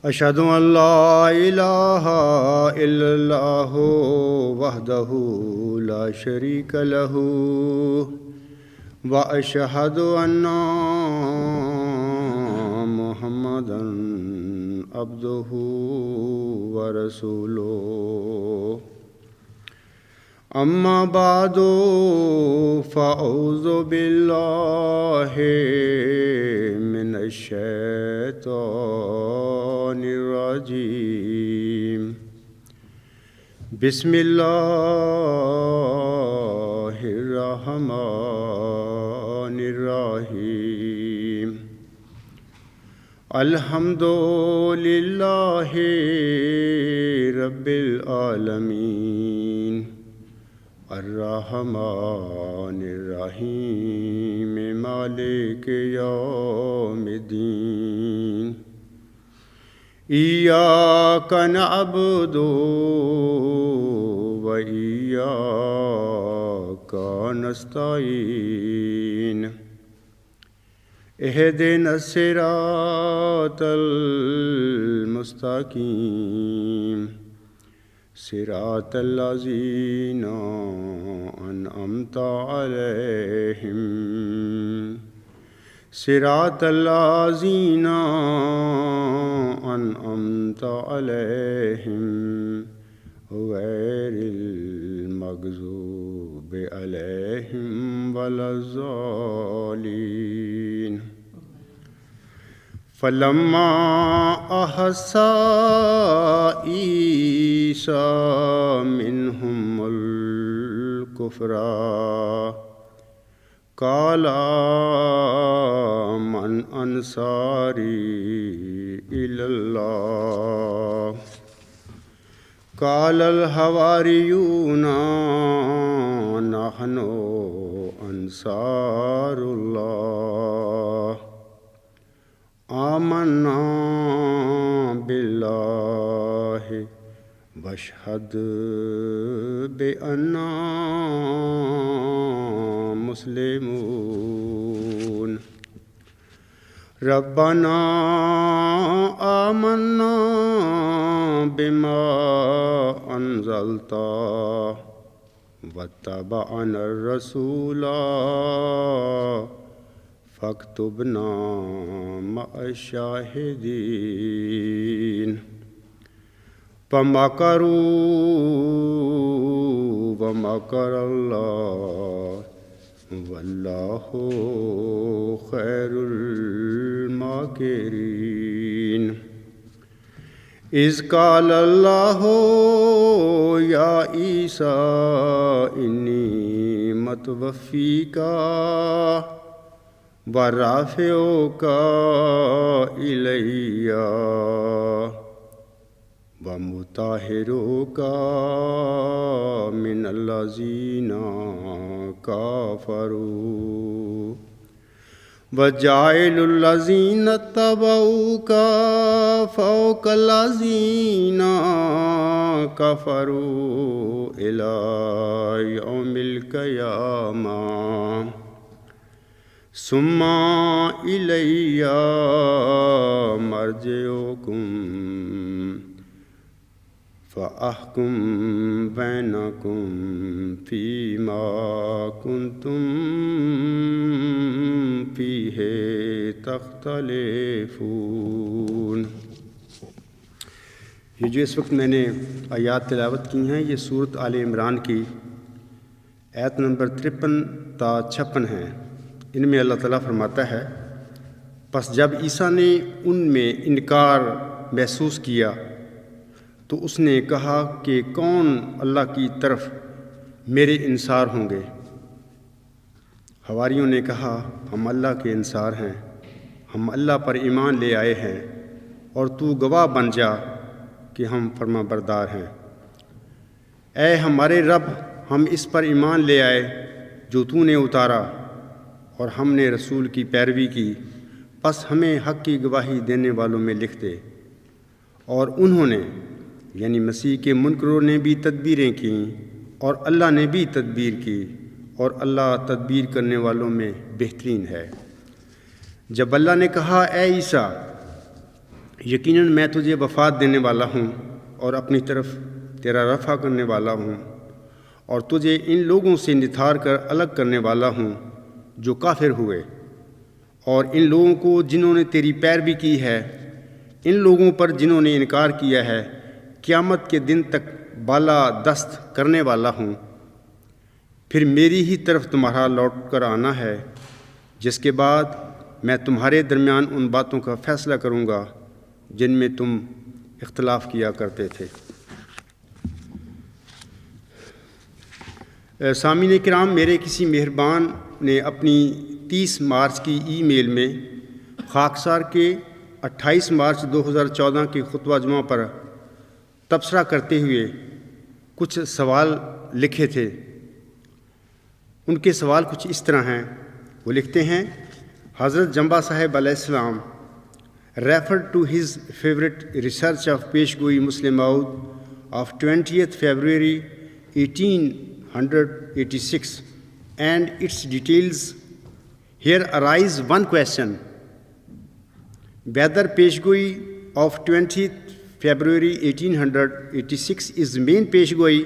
اشہد ان لا الہ الا اللہ وحدہ لا شریک لہ واشہد ان محمدا عبدہ ورسولہ اما بعد فاعوذ باللہ من الشیطان الرجیم بسم اللہ الرحمن الرحیم الحمد للہ رب العالمین الرحمن الرحیم مالک یوم الدین ایاک نعبد و ایاک نستعین اہدنا الصراط المستقیم صراط الذین انعمت علیہم صراط الذین انعمت علیہم غیر المغضوب علیہم ولا الضالین فلما احس عیسیٰ منہم الکفر قال من انصاری الی اللہ قال الحواریون نحن انصار اللہ آمنا باللہ واشہد بأننا مسلمون ربنا آمنا بما انزلت واتبعنا الرسول فاکتبنا مع الشاہدین فمکروا ومکر اللہ واللہ خیر الماکرین اذ قال اللہ یا عیسیٰ انی متوفیک وَرَافِعُكَ إِلَيَّ وَمُطَهِّرُكَ مِنَ الَّذِينَ كَفَرُوا وَجَاعِلُ الَّذِينَ اتَّبَعُوكَ فَوْقَ الَّذِينَ كَفَرُوا إِلَى يَوْمِ الْقِيَامَةِ ثم إِلَيَّ مرجعكم فأحكم بينكم فيما كنتم فيه تختلفون۔ یہ جو اس وقت میں نے آیات تلاوت کی ہیں یہ سورۃ آل عمران کی آیت نمبر 53 تا 56 ہیں۔ ان میں اللہ تعالیٰ فرماتا ہے پس جب عیسیٰ نے ان میں انکار محسوس کیا تو اس نے کہا کہ کون اللہ کی طرف میرے انصار ہوں گے؟ حواریوں نے کہا ہم اللہ کے انصار ہیں، ہم اللہ پر ایمان لے آئے ہیں اور تو گواہ بن جا کہ ہم فرما بردار ہیں۔ اے ہمارے رب، ہم اس پر ایمان لے آئے جو تو نے اتارا اور ہم نے رسول کی پیروی کی، پس ہمیں حق کی گواہی دینے والوں میں لکھ دے۔ اور انہوں نے یعنی مسیح کے منکروں نے بھی تدبیریں کیں اور اللہ نے بھی تدبیر کی، اور اللہ تدبیر کرنے والوں میں بہترین ہے۔ جب اللہ نے کہا اے عیسیٰ یقیناً میں تجھے وفات دینے والا ہوں اور اپنی طرف تیرا رفع کرنے والا ہوں، اور تجھے ان لوگوں سے نتھار کر الگ کرنے والا ہوں جو کافر ہوئے، اور ان لوگوں کو جنہوں نے تیری پیروی کی ہے، ان لوگوں پر جنہوں نے انکار کیا ہے، قیامت کے دن تک بالا دست کرنے والا ہوں۔ پھر میری ہی طرف تمہارا لوٹ کر آنا ہے، جس کے بعد میں تمہارے درمیان ان باتوں کا فیصلہ کروں گا جن میں تم اختلاف کیا کرتے تھے۔ سامعین کرام، میرے کسی مہربان نے اپنی 30 مارچ کی ای میل میں خاکسار کے 28 مارچ 2014 کے خطبہ جمعہ پر تبصرہ کرتے ہوئے کچھ سوال لکھے تھے۔ ان کے سوال کچھ اس طرح ہیں۔ وہ لکھتے ہیں، حضرت جمبا صاحب علیہ السلام referred to his favorite research of Peshgoi Muslim Maud of 20th February 1886 and its details. Here arise one question: whether Peshgoi of 20th February 1886 is main Peshgoi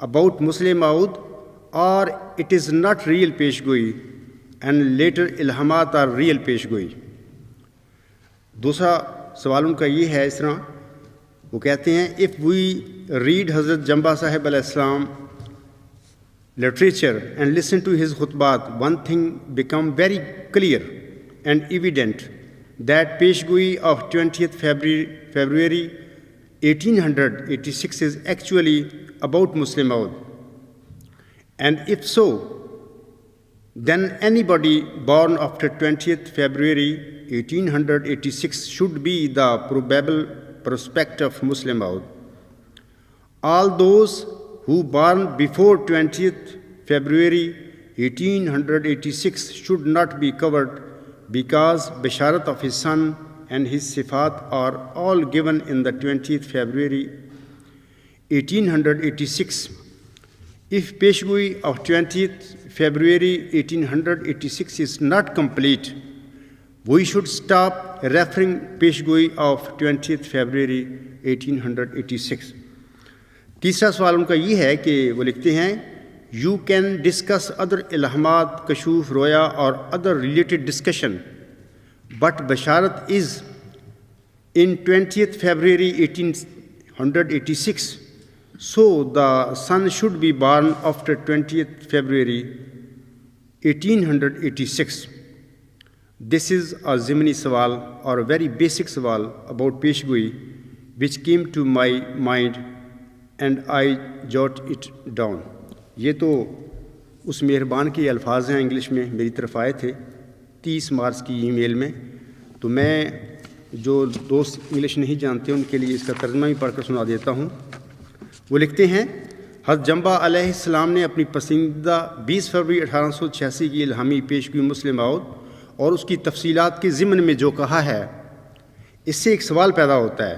about Muslim Maud, or it is not real Peshgoi and later ilhamat are real Peshgoi. دوسرا سوال ان کا یہ ہے اس طرح، وہ کہتے ہیں، if we read حضرت جمبا صاحب علیہ السلام literature and listen to his khutbat, one thing become very clear and evident, that Peshgoi of 20th February 1886 is actually about Muslim Maud. And if so, then anybody born after 20th February 1886 should be the probable prospect of Muslim Maud. All those who born before 20th February 1886 should not be covered, because Basharat of his son and his Sifat are all given in the 20th February 1886. If Peshgoi of 20th February 1886 is not complete, we should stop referring Peshgoi of 20th February 1886. تیسرا سوال ان کا یہ ہے کہ وہ لکھتے ہیں، You can discuss other ilhamat, kashuf, roya or other related discussion, but Basharat is in 20th February 1886, so the son should be born after 20th February 1886. This is a Zimni sawal or a very basic sawal about Peshgoi which came to my mind and I jot it down. یہ تو اس مہربان کے الفاظ ہیں، English میں میری طرف آئے تھے 30 مارچ کی ای میل میں، تو میں جو دوست انگلش نہیں جانتے ان کے لیے اس کا ترجمہ بھی پڑھ کر سنا دیتا ہوں۔ وہ لکھتے ہیں، حضرت جمبا علیہ السلام نے اپنی پسندیدہ 20 فروری 1886 کی الہامی پیشگوئی مسلم ماؤد اور اس کی تفصیلات کے ضمن میں جو کہا ہے، اس سے ایک سوال پیدا ہوتا ہے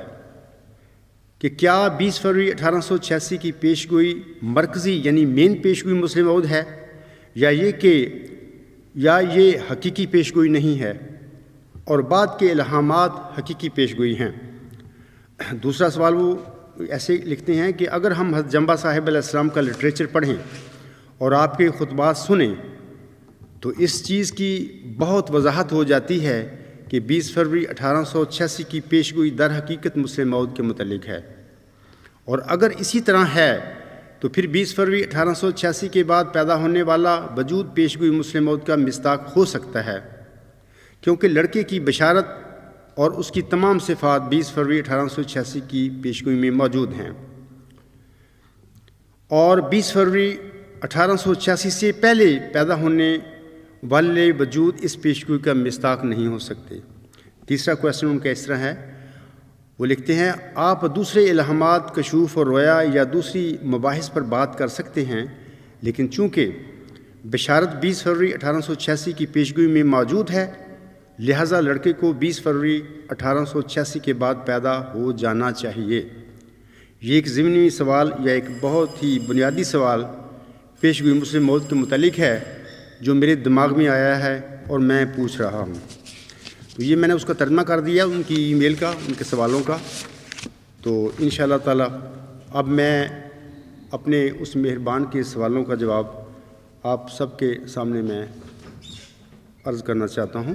کہ کیا 20 فروری 1886 کی پیشگوئی مرکزی یعنی مین پیشگوئی مسلم ماؤد ہے، یا یہ حقیقی پیشگوئی نہیں ہے اور بعد کے الہامات حقیقی پیشگوئی ہیں۔ دوسرا سوال وہ ایسے لکھتے ہیں کہ اگر ہم حضرت جمبا صاحب علیہ السلام کا لٹریچر پڑھیں اور آپ کے خطبات سنیں تو اس چیز کی بہت وضاحت ہو جاتی ہے کہ 20 فروری 1886 کی پیشگوئی در حقیقت مسلم ماؤد کے متعلق ہے، اور اگر اسی طرح ہے تو پھر 20 فروری 1886 کے بعد پیدا ہونے والا وجود پیشگوئی مسلم ماؤد کا مصداق ہو سکتا ہے، کیونکہ لڑکے کی بشارت اور اس کی تمام صفات 20 فروری 1886 کی پیشگوئی میں موجود ہیں، اور 20 فروری 1886 سے پہلے پیدا ہونے والے وجود اس پیشگوئی کا مصداق نہیں ہو سکتے۔ تیسرا کویسچن ان کا اس طرح ہے، وہ لکھتے ہیں، آپ دوسرے الہامات، کشوف اور رویا یا دوسری مباحث پر بات کر سکتے ہیں، لیکن چونکہ بشارت 20 فروری 1886 کی پیشگوئی میں موجود ہے، لہذا لڑکے کو 20 فروری 1886 کے بعد پیدا ہو جانا چاہیے۔ یہ ایک ضمنی سوال یا ایک بہت ہی بنیادی سوال پیشگوئی مسلم ماؤد کے متعلق ہے جو میرے دماغ میں آیا ہے اور میں پوچھ رہا ہوں۔ تو یہ میں نے اس کا ترجمہ کر دیا ان کی ای میل کا، ان کے سوالوں کا. تو انشاءاللہ تعالی اب میں اپنے اس مہربان کے سوالوں کا جواب آپ سب کے سامنے میں عرض کرنا چاہتا ہوں.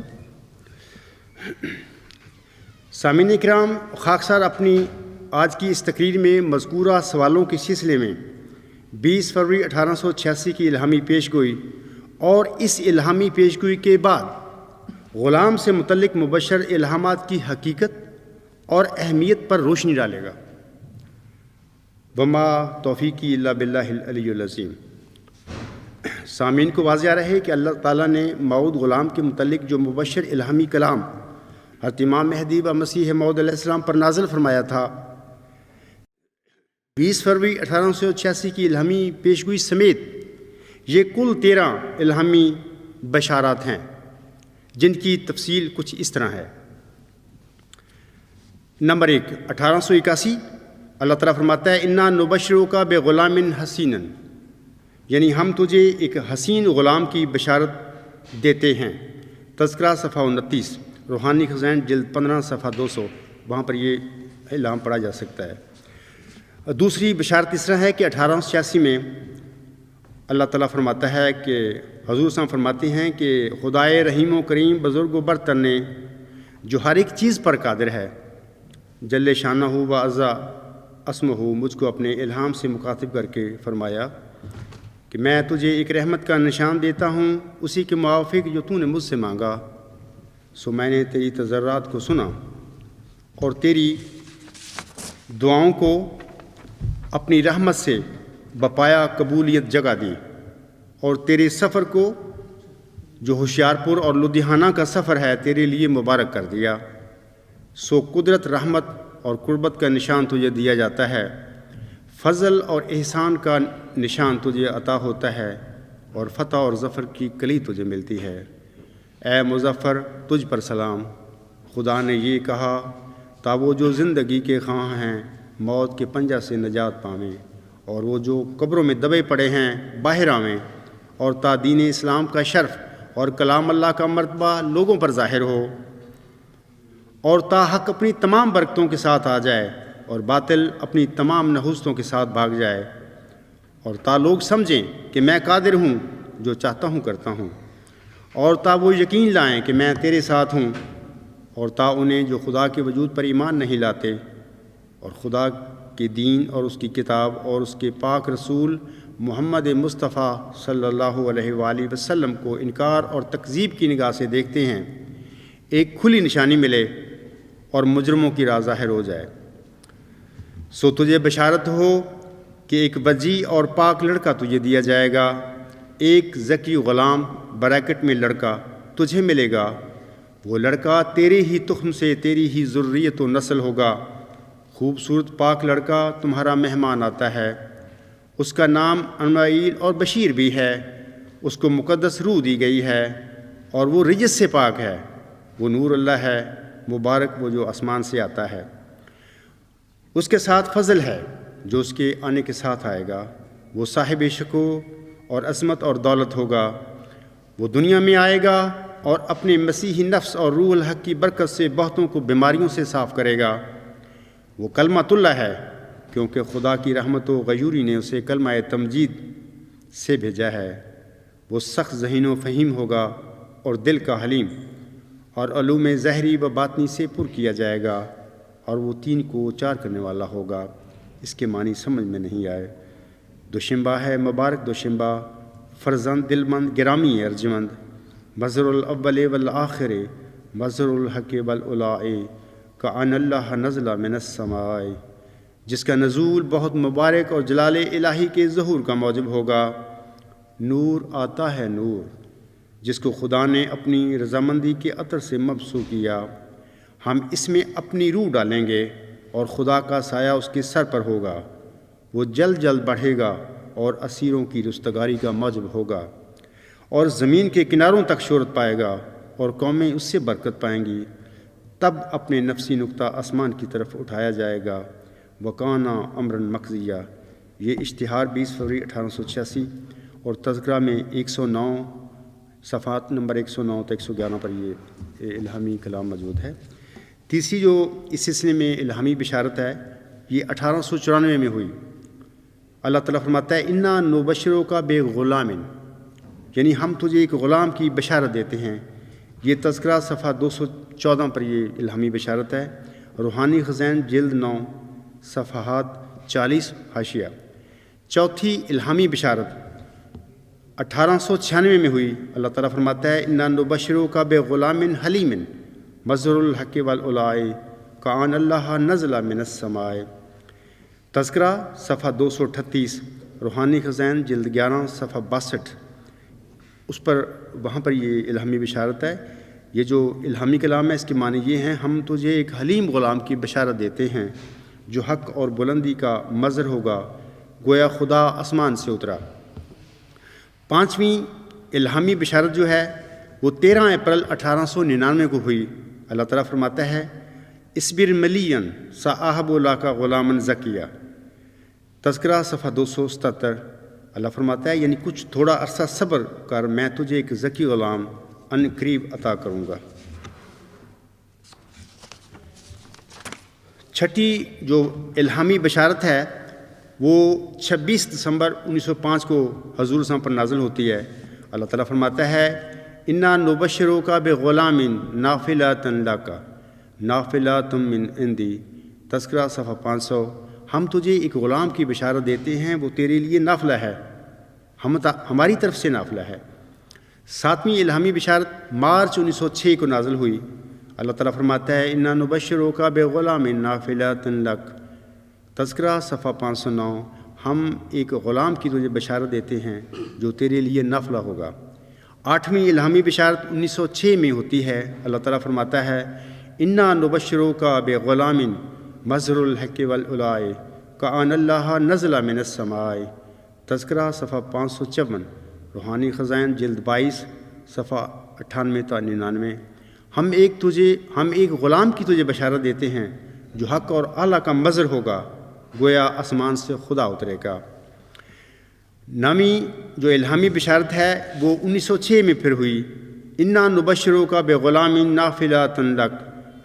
سامعین کرام، خاکسار اپنی آج کی اس تقریر میں مذکورہ سوالوں کے سلسلے میں 20 فروری 1886 کی الہامی پیش گوئی اور اس الہامی پیش گوئی کے بعد غلام سے متعلق مبشر الہامات کی حقیقت اور اہمیت پر روشنی ڈالے گا. وما توفیقی الا باللہ العلی العظیم. سامعین کو واضح رہے کہ اللہ تعالیٰ نے موعود غلام کے متعلق جو مبشر الہامی کلام حضرت امام مہدی و مسیح موعود علیہ السلام پر نازل فرمایا تھا، 20 فروری 1886 کی الہامی پیشگوئی سمیت یہ کل 13 الہامی بشارات ہیں، جن کی تفصیل کچھ اس طرح ہے. نمبر 1، 1881 اللہ تعالیٰ فرماتا ہے انا نبشروک بغلام حسین، یعنی ہم تجھے ایک حسین غلام کی بشارت دیتے ہیں. تذکرہ صفحہ 29، روحانی خزائن جلد 15 صفحہ 200، وہاں پر یہ اعلان پڑھا جا سکتا ہے. دوسری بشارت اس طرح ہے کہ 1886 میں اللہ تعالیٰ فرماتا ہے کہ حضور صلی اللہ علیہ وسلم فرماتے ہیں کہ خدائے رحیم و کریم بزرگ و برتر نے جو ہر ایک چیز پر قادر ہے، جل شانہ و عزا اسمہ، مجھ کو اپنے الہام سے مخاطب کر کے فرمایا کہ میں تجھے ایک رحمت کا نشان دیتا ہوں اسی کے موافق جو تو نے مجھ سے مانگا. سو میں نے تیری تضرعات کو سنا اور تیری دعاؤں کو اپنی رحمت سے بپایا قبولیت جگہ دی، اور تیرے سفر کو جو ہوشیارپور اور لدھیانہ کا سفر ہے تیرے لیے مبارک کر دیا. سو قدرت، رحمت اور قربت کا نشان تجھے دیا جاتا ہے، فضل اور احسان کا نشان تجھے عطا ہوتا ہے، اور فتح اور ظفر کی کلی تجھے ملتی ہے. اے مظفر، تجھ پر سلام. خدا نے یہ کہا تا وہ جو زندگی کے خواہاں ہیں موت کے پنجہ سے نجات پاویں، اور وہ جو قبروں میں دبے پڑے ہیں باہر آویں، اور تا دین اسلام کا شرف اور کلام اللہ کا مرتبہ لوگوں پر ظاہر ہو، اور تا حق اپنی تمام برکتوں کے ساتھ آ جائے اور باطل اپنی تمام نحوستوں کے ساتھ بھاگ جائے، اور تا لوگ سمجھیں کہ میں قادر ہوں، جو چاہتا ہوں کرتا ہوں، اور تا وہ یقین لائیں کہ میں تیرے ساتھ ہوں، اور تا انہیں جو خدا کے وجود پر ایمان نہیں لاتے اور خدا کے دین اور اس کی کتاب اور اس کے پاک رسول محمد مصطفیٰ صلی اللہ علیہ وآلہ وسلم کو انکار اور تکذیب کی نگاہ سے دیکھتے ہیں، ایک کھلی نشانی ملے اور مجرموں کی راہ ظاہر ہو جائے. سو تجھے بشارت ہو کہ ایک بجی اور پاک لڑکا تجھے دیا جائے گا، ایک ذکی غلام بریکٹ میں لڑکا تجھے ملے گا. وہ لڑکا تیرے ہی تخم سے تیری ہی ذریت و نسل ہوگا. خوبصورت پاک لڑکا تمہارا مہمان آتا ہے، اس کا نام اسماعیل اور بشیر بھی ہے. اس کو مقدس روح دی گئی ہے اور وہ رجس سے پاک ہے. وہ نور اللہ ہے، مبارک وہ جو آسمان سے آتا ہے. اس کے ساتھ فضل ہے جو اس کے آنے کے ساتھ آئے گا. وہ صاحب شکو اور عظمت اور دولت ہوگا. وہ دنیا میں آئے گا اور اپنے مسیحی نفس اور روح الحق کی برکت سے بہتوں کو بیماریوں سے صاف کرے گا. وہ کلمۃ اللہ ہے کیونکہ خدا کی رحمت و غیوری نے اسے کلمہ تمجید سے بھیجا ہے. وہ سخت ذہین و فہیم ہوگا اور دل کا حلیم، اور علوم ظاہری و باطنی سے پر کیا جائے گا، اور وہ 3 کو 4 کرنے والا ہوگا. اس کے معنی سمجھ میں نہیں آئے. دوشنبہ ہے مبارک دوشنبہ، فرزند دل مند گرامی ارجمند، مظہر الاول والآخر مظہر الحق والعلاء کأن اللہ نزل من السماء، جس کا نزول بہت مبارک اور جلال الہی کے ظہور کا موجب ہوگا. نور آتا ہے نور، جس کو خدا نے اپنی رضامندی کے عطر سے مبسوط کیا. ہم اس میں اپنی روح ڈالیں گے اور خدا کا سایہ اس کے سر پر ہوگا. وہ جلد جلد بڑھے گا اور اسیروں کی رستگاری کا موجب ہوگا، اور زمین کے کناروں تک شہرت پائے گا اور قومیں اس سے برکت پائیں گی. تب اپنے نفسی نقطہ آسمان کی طرف اٹھایا جائے گا. وکانا امرن مقضیہ. یہ اشتہار 20 فروری 1886 اور تذکرہ میں 109 صفحات نمبر 109 تا 111 پر یہ الہامی کلام موجود ہے۔ تیسری جو اس سلسلے میں الہامی بشارت ہے یہ 1894 میں ہوئی۔ اللہ تعالیٰ فرماتا ہے انا نبشرو کا بے غلام، یعنی ہم تجھے ایک غلام کی بشارت دیتے ہیں۔ یہ تذکرہ صفحہ 214 پر یہ الہامی بشارت ہے۔ روحانی خزائن جلد 9 صفحات 40 حاشیہ۔ چوتھی الہامی بشارت 1896 میں ہوئی۔ اللہ تعالیٰ فرماتا ہے انا نبشرو کا بے غلام حلیم مظہر الحق والعلاء کان اللہ نزل من السماء۔ تذکرہ صفحہ 238 روحانی خزائن جلد 11 صفحہ 62 اس پر وہاں پر یہ الہامی بشارت ہے۔ یہ جو الہامی کلام ہے اس کے معنی یہ ہیں ہم تجھے ایک حلیم غلام کی بشارت دیتے ہیں جو حق اور بلندی کا مظہر ہوگا، گویا خدا آسمان سے اترا۔ پانچویں الہامی بشارت جو ہے وہ 13 اپریل 1899 کو ہوئی۔ اللہ تعالیٰ فرماتا ہے اصبر ملین صاحب اللہ کا غلام زکیہ۔ تذکرہ صفحہ 277 اللہ فرماتا ہے یعنی کچھ تھوڑا عرصہ صبر کر، میں تجھے ایک ذکی غلام ان قریب عطا کروں گا۔ چھٹی جو الہامی بشارت ہے وہ 26 دسمبر 1905 کو حضور صلی اللہ علیہ وسلم پر نازل ہوتی ہے۔ اللہ تعالیٰ فرماتا ہے انا نبشرو کا بے غلام نافلۃ لک نافلۃ من عندی۔ تذکرہ صفحہ 500 ہم تجھے ایک غلام کی بشارت دیتے ہیں وہ تیرے لیے نافلہ ہے، ہماری طرف سے نافلہ ہے۔ ساتویں الہامی بشارت مارچ 1906 کو نازل ہوئی۔ اللہ تعالیٰ فرماتا ہے انا نبشرو کا بے غلام نافلۃ لک۔ تذکرہ صفحہ 509 ہم ایک غلام کی تجھے بشارت دیتے ہیں جو تیرے لیے نافلہ ہوگا۔ آٹھویں الہامی بشارت 1906 میں ہوتی ہے۔ اللہ تعالیٰ فرماتا ہے انا نبشرو کا بے غلام مظہر الحق والعلاء کان اللہ نزل من السماء۔ تذکرہ صفحہ 554 روحانی خزائن جلد 22 صفحہ 98 تا 99 ہم ایک غلام کی تجھے بشارت دیتے ہیں جو حق اور اعلیٰ کا مظہر ہوگا، گویا آسمان سے خدا اترے گا۔ نامی جو الہامی بشارت ہے وہ 1906 میں پھر ہوئی۔ انا نبشرو کا بے غلام نافلۃ لک،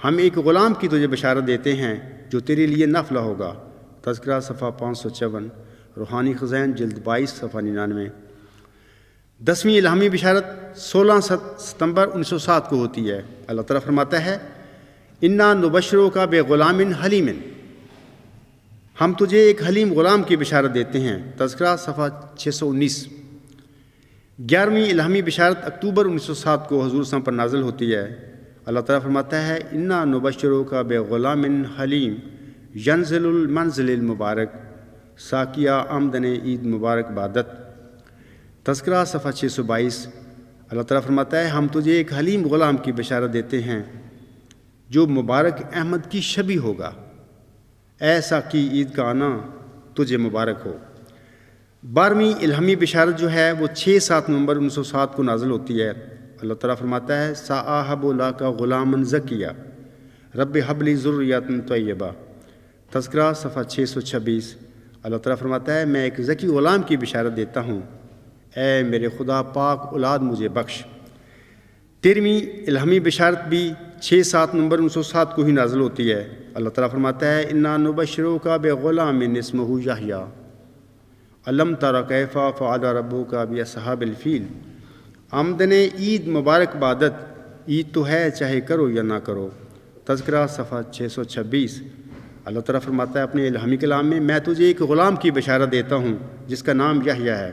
ہم ایک غلام کی تجھے بشارت دیتے ہیں جو تیرے لیے نافلہ ہوگا۔ تذکرہ صفحہ 554 روحانی خزائن جلد 22 صفحہ 99۔ 10ویں الہامی بشارت 16 ستمبر 1907 کو ہوتی ہے۔ اللہ تعالیٰ فرماتا ہے انا نبشرو کا بے غلام حلیم، ہم تجھے ایک حلیم غلام کی بشارت دیتے ہیں۔ تذکرہ صفحہ 619۔ 11ویں الہامی بشارت اکتوبر 1907 کو حضور صلی اللہ علیہ وسلم پر نازل ہوتی ہے۔ اللہ تعالیٰ فرماتا ہے انا نبشرو کا بے غلام حلیم ینزل المنزل المبارک ساکیہ آمدن عید مبارک بادت۔ تذکرہ صفحہ 622 اللہ تعالیٰ فرماتا ہے ہم تجھے ایک حلیم غلام کی بشارت دیتے ہیں جو مبارک احمد کی شبیہ ہوگا، ایسا کی عید کا آنا تجھے مبارک ہو۔ 12ویں الہامی بشارت جو ہے وہ 6-7 نومبر 1907 کو نازل ہوتی ہے۔ اللہ تعالیٰ فرماتا ہے صاحب اللہ کا غلام زکیہ رب حب لی ذریۃ طیبہ۔ تذکرہ صفحہ 626 اللہ تعالیٰ فرماتا ہے میں ایک ذکی غلام کی بشارت دیتا ہوں، اے میرے خدا پاک اولاد مجھے بخش۔ 13ویں الہامی بشارت بھی 6-7 نومبر 1907 کو ہی نازل ہوتی ہے۔ اللہ تعالیٰ فرماتا ہے انا نبشرو کا بے غلام اسمہ یحییٰ الم تر کیف فعل ربک باصحاب الفیل۔ آمدن عید مبارک بادت، عید تو ہے چاہے کرو یا نہ کرو۔ تذکرہ صفحہ 626 اللہ تعالیٰ فرماتا ہے اپنے الہامی کلام میں میں تجھے ایک غلام کی بشارت دیتا ہوں جس کا نام یحییٰ ہے۔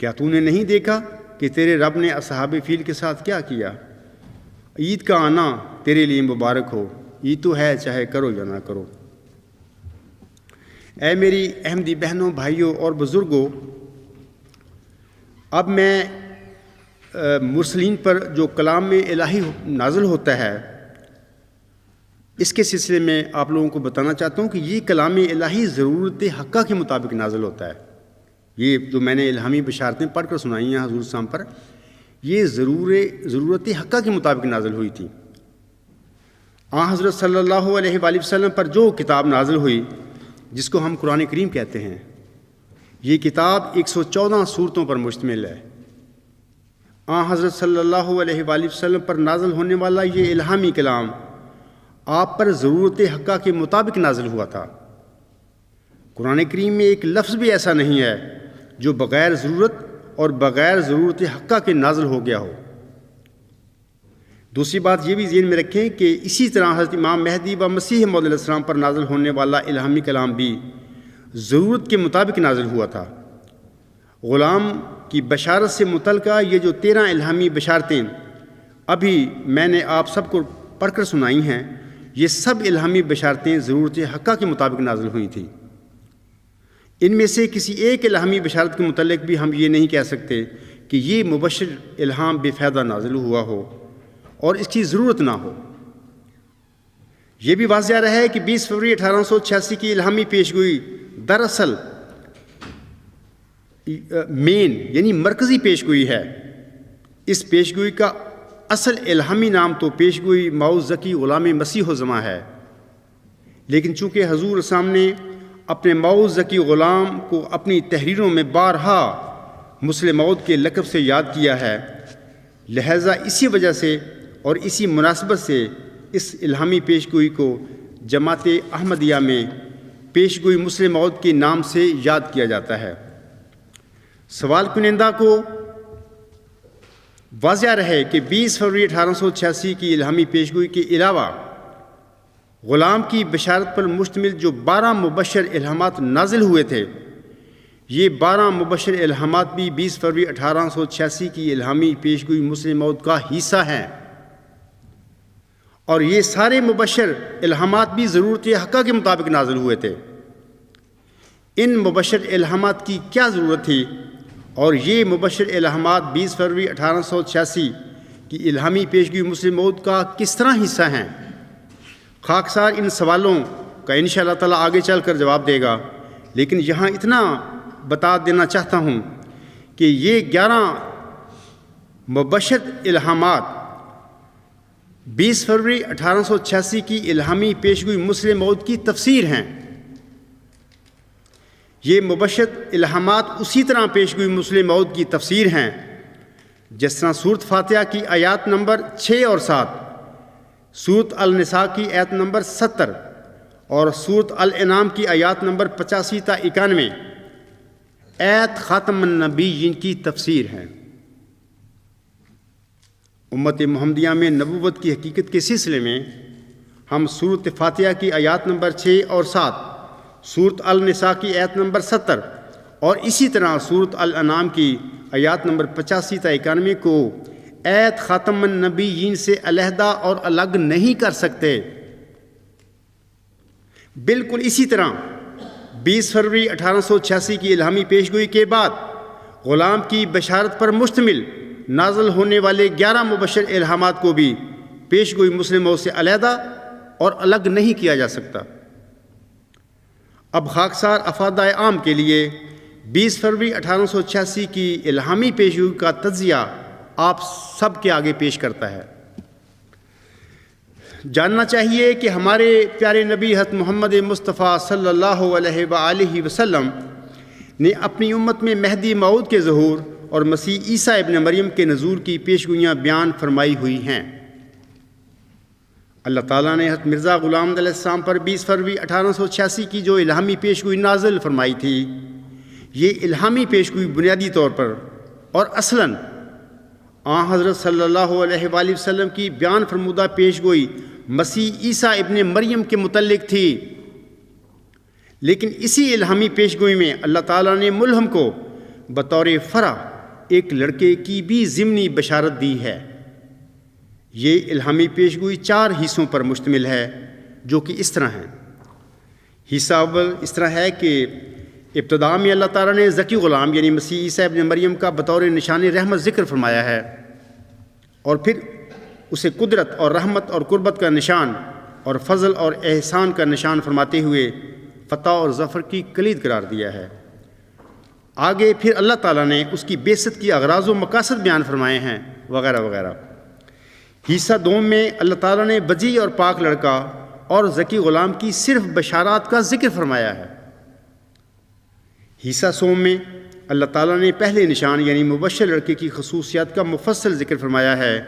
کیا تو نے نہیں دیکھا کہ تیرے رب نے اصحاب فیل کے ساتھ کیا کیا؟ عید کا آنا تیرے لیے مبارک ہو، عید تو ہے چاہے کرو یا نہ کرو۔ اے میری احمدی بہنوں، بھائیوں اور بزرگوں، اب میں مرسلین پر جو کلام الہی نازل ہوتا ہے اس کے سلسلے میں آپ لوگوں کو بتانا چاہتا ہوں کہ یہ کلام الہی ضرورت حقہ کے مطابق نازل ہوتا ہے۔ یہ جو میں نے الہامی بشارتیں پڑھ کر سنائی ہیں حضور صاحب پر، یہ ضرورت حقہ کے مطابق نازل ہوئی تھی۔ حضرت صلی اللہ علیہ وآلہ وسلم پر جو کتاب نازل ہوئی جس کو ہم قرآن کریم کہتے ہیں، یہ کتاب 114 سورتوں پر مشتمل ہے۔ حضرت صلی اللہ علیہ وآلہ وسلم پر نازل ہونے والا یہ الہامی کلام آپ پر ضرورت حقہ کے مطابق نازل ہوا تھا۔ قرآن کریم میں ایک لفظ بھی ایسا نہیں ہے جو بغیر ضرورت اور بغیر ضرورت حقہ کے نازل ہو گیا ہو۔ دوسری بات یہ بھی ذہن میں رکھیں کہ اسی طرح حضرت امام مہدی و مسیح موعود علیہ السلام پر نازل ہونے والا الہامی کلام بھی ضرورت کے مطابق نازل ہوا تھا۔ غلام کی بشارت سے متعلقہ یہ جو 13 الہامی بشارتیں ابھی میں نے آپ سب کو پڑھ کر سنائی ہیں، یہ سب الہامی بشارتیں ضرورت حقہ کے مطابق نازل ہوئی تھیں۔ ان میں سے کسی ایک الہامی بشارت کے متعلق بھی ہم یہ نہیں کہہ سکتے کہ یہ مبشر الہام بے فائدہ نازل ہوا ہو اور اس کی ضرورت نہ ہو۔ یہ بھی واضح رہا ہے کہ 20 فروری 1886 کی الہامی پیشگوئی دراصل مین یعنی مرکزی پیشگوئی ہے۔ اس پیشگوئی کا اصل الہامی نام تو پیشگوئی ماؤ ذکی غلام مسیح الزماں ہے، لیکن چونکہ حضور سامنے اپنے ماؤ ذکی غلام کو اپنی تحریروں میں بارہا مسلم موعود کے لقب سے یاد کیا ہے، لہذا اسی وجہ سے اور اسی مناسبت سے اس الہامی پیشگوئی کو جماعت احمدیہ میں پیشگوئی مسلم موعود کے نام سے یاد کیا جاتا ہے۔ سوال کنندہ کو واضح رہے کہ 20 فروری 1886 کی الہامی پیشگوئی کے علاوہ غلام کی بشارت پر مشتمل جو 12 مبشر الہامات نازل ہوئے تھے، یہ 12 مبشر الہامات بھی 20 فروری 1886 کی الہامی پیشگوئی مسلم موعود کا حصہ ہیں، اور یہ سارے مبشر الہامات بھی ضرورت حقہ کے مطابق نازل ہوئے تھے۔ ان مبشر الہامات کی کیا ضرورت تھی اور یہ مبشر الہامات 20 فروری 1886 کی الہامی پیشگوئی مسلم موعود کا کس طرح حصہ ہیں؟ خاکسار ان سوالوں کا انشاءاللہ تعالیٰ آگے چل کر جواب دے گا، لیکن یہاں اتنا بتا دینا چاہتا ہوں کہ یہ 11 مبشر الہامات 20 فروری 1886 کی الہامی پیشگوئی مسلم موعود کی تفسیر ہیں۔ یہ مبشر الہامات اسی طرح پیشگوئی مسلم موعود کی تفسیر ہیں جس طرح سورۃ فاتحہ کی آیات نمبر 6 اور 7، سورۃ النساء کی آیت نمبر 70 اور سورۃ الانعام کی آیات نمبر 85 تا 91 آیت خاتم النبیین کی تفسیر ہیں۔ امت محمدیہ میں نبوت کی حقیقت کے سلسلے میں ہم سورۃ فاتحہ کی آیات نمبر 6 اور 7، سورۃ النساء کی آیت نمبر 70 اور اسی طرح سورۃ الانعام کی آیات نمبر 85 تا 91 کو آیت خاتم النبیین سے علیحدہ اور الگ نہیں کر سکتے۔ بالکل اسی طرح 20 فروری 1886 کی الہامی پیشگوئی کے بعد غلام کی بشارت پر مشتمل نازل ہونے والے 11 مبشر الہامات کو بھی پیشگوئی مسلم موعود سے علیحدہ اور الگ نہیں کیا جا سکتا۔ اب خاکسار افادہ عام کے لیے 20 فروری 1886 کی الہامی پیشگوئی کا تجزیہ آپ سب کے آگے پیش کرتا ہے۔ جاننا چاہیے کہ ہمارے پیارے نبی حضرت محمد مصطفیٰ صلی اللہ علیہ وآلہ وسلم نے اپنی امت میں مہدی موعود کے ظہور اور مسیح عیسیٰ ابن مریم کے نزول کی پیشگوئیاں بیان فرمائی ہوئی ہیں۔ اللہ تعالیٰ نے حضرت مرزا غلام علیہ السلام پر 20 فروری 1886 کی جو الہامی پیشگوئی نازل فرمائی تھی، یہ الہامی پیشگوئی بنیادی طور پر اور اصلاً حضرت صلی اللہ علیہ وآلہ وسلم کی بیان فرمودہ پیشگوئی مسیح عیسیٰ ابن مریم کے متعلق تھی، لیکن اسی الہامی پیشگوئی میں اللہ تعالیٰ نے ملہم کو بطور فرع ایک لڑکے کی بھی ضمنی بشارت دی ہے۔ یہ الہامی پیشگوئی 4 حصوں پر مشتمل ہے جو کہ اس طرح ہیں۔ حصہ اول اس طرح ہے کہ ابتدا میں اللہ تعالیٰ نے ذکی غلام یعنی مسیح عیسیٰ ابن مریم کا بطور نشان رحمت ذکر فرمایا ہے، اور پھر اسے قدرت اور رحمت اور قربت کا نشان اور فضل اور احسان کا نشان فرماتے ہوئے فتح اور ظفر کی کلید قرار دیا ہے۔ آگے پھر اللہ تعالیٰ نے اس کی بعثت کی اغراض و مقاصد بیان فرمائے ہیں وغیرہ وغیرہ۔ حصہ دوم میں اللہ تعالیٰ نے بجی اور پاک لڑکا اور ذکی غلام کی صرف بشارات کا ذکر فرمایا ہے۔ حصہ سوم میں اللہ تعالیٰ نے پہلے نشان یعنی مبشر لڑکے کی خصوصیات کا مفصل ذکر فرمایا ہے،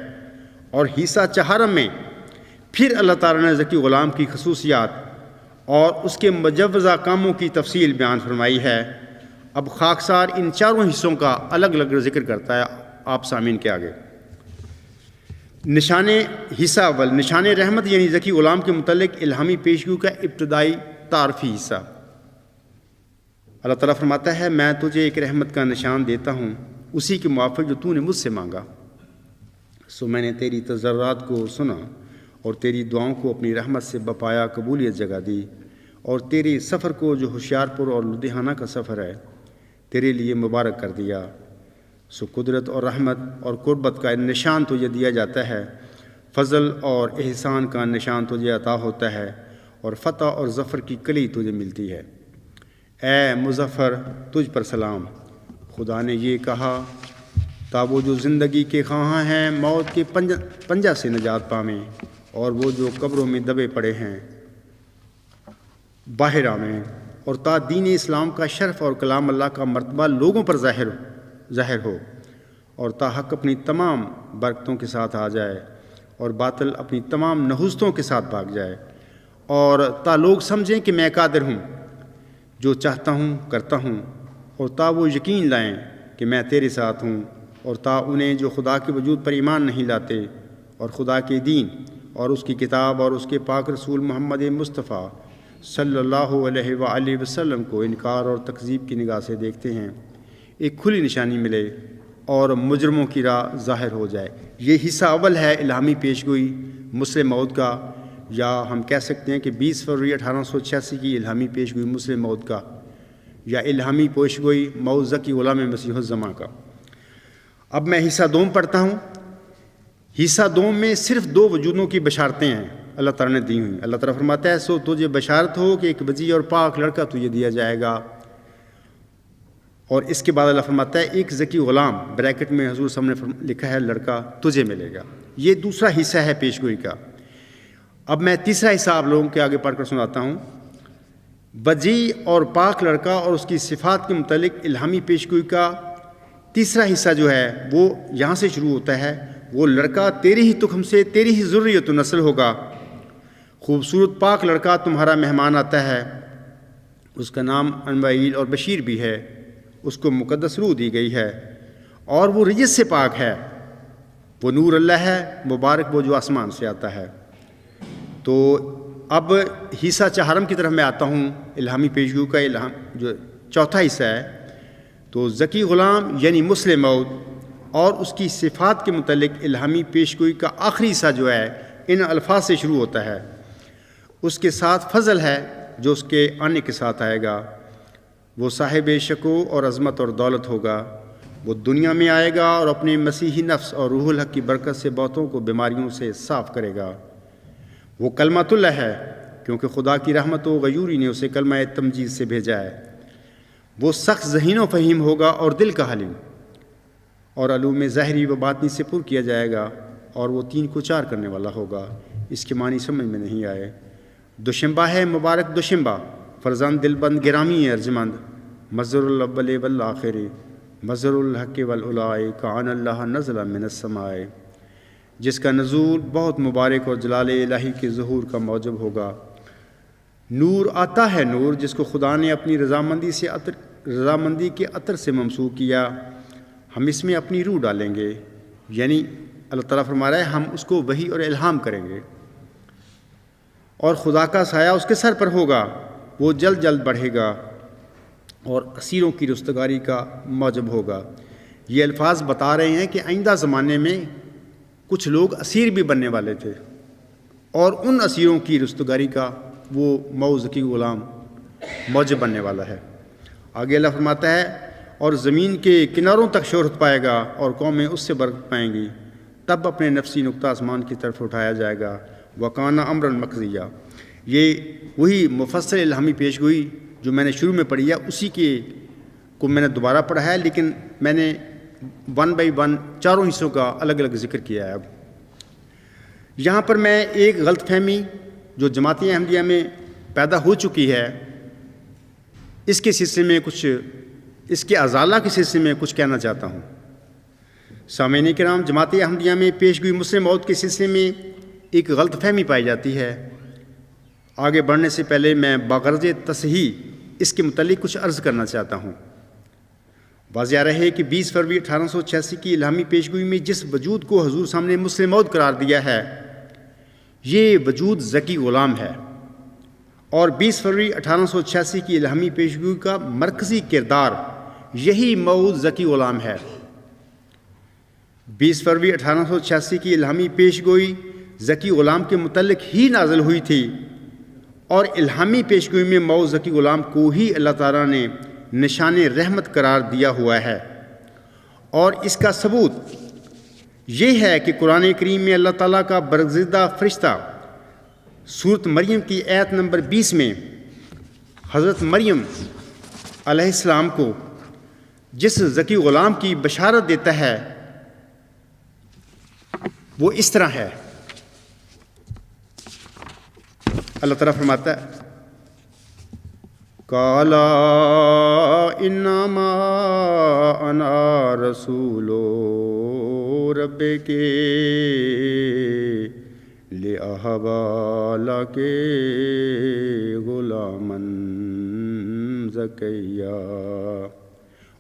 اور حصہ چہارم میں پھر اللہ تعالیٰ نے ذکی غلام کی خصوصیات اور اس کے مجوزہ کاموں کی تفصیل بیان فرمائی ہے۔ اب خاکسار ان چاروں حصوں کا الگ الگ ذکر کرتا ہے آپ سامعین کے آگے۔ نشان حصہ اول، نشان رحمت یعنی ذکی غلام کے متعلق الہامی پیشگو کا ابتدائی تعارفی حصہ۔ اللہ تعالیٰ فرماتا ہے میں تجھے ایک رحمت کا نشان دیتا ہوں اسی کے موافق جو تو نے مجھ سے مانگا، سو میں نے تیری تضرعات کو سنا اور تیری دعاؤں کو اپنی رحمت سے بپایا قبولیت جگہ دی، اور تیرے سفر کو جو ہوشیار پور اور لدھیانہ کا سفر ہے تیرے لیے مبارک کر دیا۔ سو قدرت اور رحمت اور قربت کا نشان تجھے دیا جاتا ہے، فضل اور احسان کا نشان تجھے عطا ہوتا ہے، اور فتح اور ظفر کی کلی تجھے ملتی ہے۔ اے مظفر تجھ پر سلام، خدا نے یہ کہا تا وہ جو زندگی کے خواہاں ہیں موت کے پنجہ سے نجات پاویں، اور وہ جو قبروں میں دبے پڑے ہیں باہر آویں، اور تا دین اسلام کا شرف اور کلام اللہ کا مرتبہ لوگوں پر ظاہر ہو، اور تا حق اپنی تمام برکتوں کے ساتھ آ جائے اور باطل اپنی تمام نحوستوں کے ساتھ بھاگ جائے، اور تا لوگ سمجھیں کہ میں قادر ہوں، جو چاہتا ہوں کرتا ہوں، اور تا وہ یقین لائیں کہ میں تیرے ساتھ ہوں، اور تا انہیں جو خدا کے وجود پر ایمان نہیں لاتے اور خدا کے دین اور اس کی کتاب اور اس کے پاک رسول محمد مصطفیٰ صلی اللہ علیہ وآلہ وسلم کو انکار اور تکذیب کی نگاہ سے دیکھتے ہیں، ایک کھلی نشانی ملے اور مجرموں کی راہ ظاہر ہو جائے۔ یہ حصہ اول ہے الہامی پیشگوئی مسلم موعود کا، یا ہم کہہ سکتے ہیں کہ 20 فروری 1886 کی الہامی پیشگوئی مسلم موعود کا، یا الہامی پیشگوئی موعود ذکی غلام مسیح الزماں کا۔ اب میں حصہ دوم پڑھتا ہوں۔ حصہ دوم میں صرف 2 وجودوں کی بشارتیں ہیں اللہ تعالیٰ نے دی ہوئی۔ اللہ تعالیٰ فرماتا ہے سو تجھے بشارت ہو کہ ایک بجی اور پاک لڑکا تجھے دیا جائے گا، اور اس کے بعد اللہ فرماتا ہے ایک ذکی غلام بریکٹ میں حضور صاحب نے لکھا ہے لڑکا تجھے ملے گا۔ یہ دوسرا حصہ ہے پیشگوئی کا۔ اب میں تیسرا حصہ آپ لوگوں کے آگے پڑھ کر سناتا ہوں۔ بجی اور پاک لڑکا اور اس کی صفات کے متعلق الہامی پیشگوئی کا تیسرا حصہ جو ہے وہ یہاں سے شروع ہوتا ہے۔ وہ لڑکا تیری ہی تخم سے تیری ہی ذریت و نسل ہوگا، خوبصورت پاک لڑکا تمہارا مہمان آتا ہے، اس کا نام انوائیل اور بشیر بھی ہے، اس کو مقدس روح دی گئی ہے، اور وہ رجس سے پاک ہے، وہ نور اللہ ہے، مبارک وہ جو آسمان سے آتا ہے۔ تو اب حصہ چہارم کی طرف میں آتا ہوں۔ الہامی پیشگو کا الہام جو چوتھا حصہ ہے، تو ذکی غلام یعنی مسلم موعود اور اس کی صفات کے متعلق الہامی پیشگوئی کا آخری حصہ جو ہے ان الفاظ سے شروع ہوتا ہے۔ اس کے ساتھ فضل ہے جو اس کے آنے کے ساتھ آئے گا، وہ صاحب شکو اور عظمت اور دولت ہوگا، وہ دنیا میں آئے گا اور اپنے مسیحی نفس اور روح الحق کی برکت سے بہتوں کو بیماریوں سے صاف کرے گا۔ وہ کلمۃ اللہ ہے کیونکہ خدا کی رحمت و غیوری نے اسے کلمہ تمجید سے بھیجا ہے۔ وہ سخت ذہین و فہیم ہوگا اور دل کا حلیم، اور علوم ظاہری و باطنی سے پر کیا جائے گا، اور وہ 3 کو 4 کرنے والا ہوگا۔ اس کے معنی سمجھ میں نہیں آئے۔ دوشنبہ ہے مبارک دوشنبہ، فرزند دل بند گرامی ارجمند، مظہر الاول والآخر، مظہر الحق والعلاء، کان اللہ نزل من السماء، جس کا نزول بہت مبارک اور جلال الہی کے ظہور کا موجب ہوگا۔ نور آتا ہے نور، جس کو خدا نے اپنی رضامندی کے عطر سے ممسوح کیا، ہم اس میں اپنی روح ڈالیں گے، یعنی اللہ تعالیٰ فرما رہا ہے ہم اس کو وحی اور الہام کریں گے، اور خدا کا سایہ اس کے سر پر ہوگا، وہ جلد جلد بڑھے گا اور اسیروں کی رستگاری کا موجب ہوگا۔ یہ الفاظ بتا رہے ہیں کہ آئندہ زمانے میں کچھ لوگ اسیر بھی بننے والے تھے، اور ان اسیروں کی رستگاری کا وہ موعود ذکی غلام موجب بننے والا ہے۔ آگے اللہ فرماتا ہے اور زمین کے کناروں تک شہرت پائے گا اور قومیں اس سے برکت پائیں گی، تب اپنے نفسی نقطہ آسمان کی طرف اٹھایا جائے گا، وَكَانَ أَمْرًا مَقْضِيًّا۔ یہ وہی مفصل الہامی پیشگوئی جو میں نے شروع میں پڑھی ہے اسی کو میں نے دوبارہ پڑھا ہے، لیکن میں نے 1 بائی 1 چاروں حصوں کا الگ الگ ذکر کیا ہے۔ اب یہاں پر میں ایک غلط فہمی جو جماعت احمدیہ میں پیدا ہو چکی ہے اس کے سلسلے میں کچھ اس کے ازالہ کے سلسلے میں کچھ کہنا چاہتا ہوں۔ سامعین کرام، جماعت احمدیہ میں پیش گوئی مسلم موت کے سلسلے میں ایک غلط فہمی پائی جاتی ہے۔ آگے بڑھنے سے پہلے میں بغرض تصحیح اس کے متعلق کچھ عرض کرنا چاہتا ہوں۔ واضح رہے کہ 20 فروری 1886 کی الہامی پیشگوئی میں جس وجود کو حضور سامنے مسلم موت قرار دیا ہے، یہ وجود ذکی غلام ہے، اور 20 فروری 1886 کی الہامی پیشگوئی کا مرکزی کردار یہی موعود ذکی غلام ہے۔ 20 فروری 1886 کی الہامی پیشگوئی ذکی غلام کے متعلق ہی نازل ہوئی تھی، اور الہامی پیشگوئی میں موعود ذکی غلام کو ہی اللہ تعالیٰ نے نشان رحمت قرار دیا ہوا ہے۔ اور اس کا ثبوت یہ ہے کہ قرآن کریم میں اللہ تعالیٰ کا برگزیدہ فرشتہ سورۃ مریم کی آیت نمبر 20 میں حضرت مریم علیہ السلام کو جس ذکی غلام کی بشارت دیتا ہے وہ اس طرح ہے۔ اللہ تعالیٰ فرماتا ہے، قَالَ إِنَّمَا أَنَا رَسُولُ رَبِّكِ لِأَهَبَ لَكِ غُلَامًا زَكِيًّا۔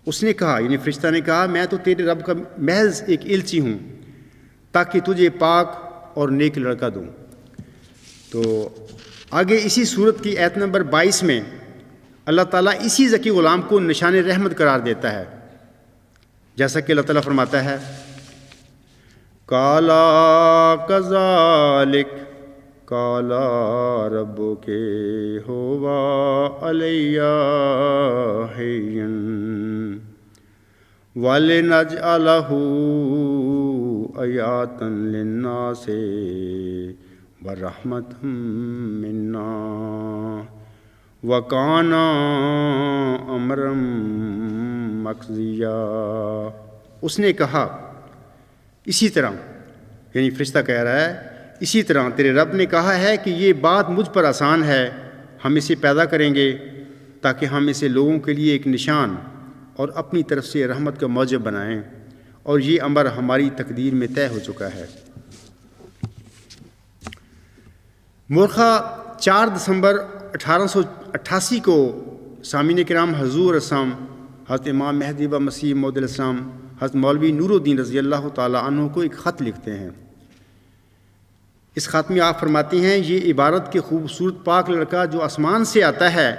اس نے کہا، یعنی فرشتہ نے کہا، میں تو تیرے رب کا محض ایک الچی ہوں تاکہ تجھے پاک اور نیک لڑکا دوں۔ تو آگے اسی صورت کی آیت نمبر 22 میں اللہ تعالیٰ اسی ذکی غلام کو نشان رحمت قرار دیتا ہے، جیسا کہ اللہ تعالیٰ فرماتا ہے، قَالَ كَذَلِكَ قَالَ رَبُّكِ هُوَ عَلَيَّ هَيِّنٌ وَلِنَجْعَلَهُ آيَةً لِلنَّاسِ وَرَحْمَةً مِنَّا وَكَانَ أَمْرًا مَقْضِيًّا۔ اس نے کہا، اسی طرح، یعنی فرشتہ کہہ رہا ہے، اسی طرح تیرے رب نے کہا ہے کہ یہ بات مجھ پر آسان ہے، ہم اسے پیدا کریں گے تاکہ ہم اسے لوگوں کے لیے ایک نشان اور اپنی طرف سے رحمت کا موجب بنائیں، اور یہ امر ہماری تقدیر میں طے ہو چکا ہے۔ مورخہ 4 دسمبر 1888 کو سامعین کرام حضور اسلام حضرت امام مہدی و مسیح موعود علیہ السلام حضرت مولوی نور الدین رضی اللہ تعالیٰ عنہ کو ایک خط لکھتے ہیں۔ اس خط میں آپ فرماتے ہیں، یہ عبارت کہ خوبصورت پاک لڑکا جو آسمان سے آتا ہے،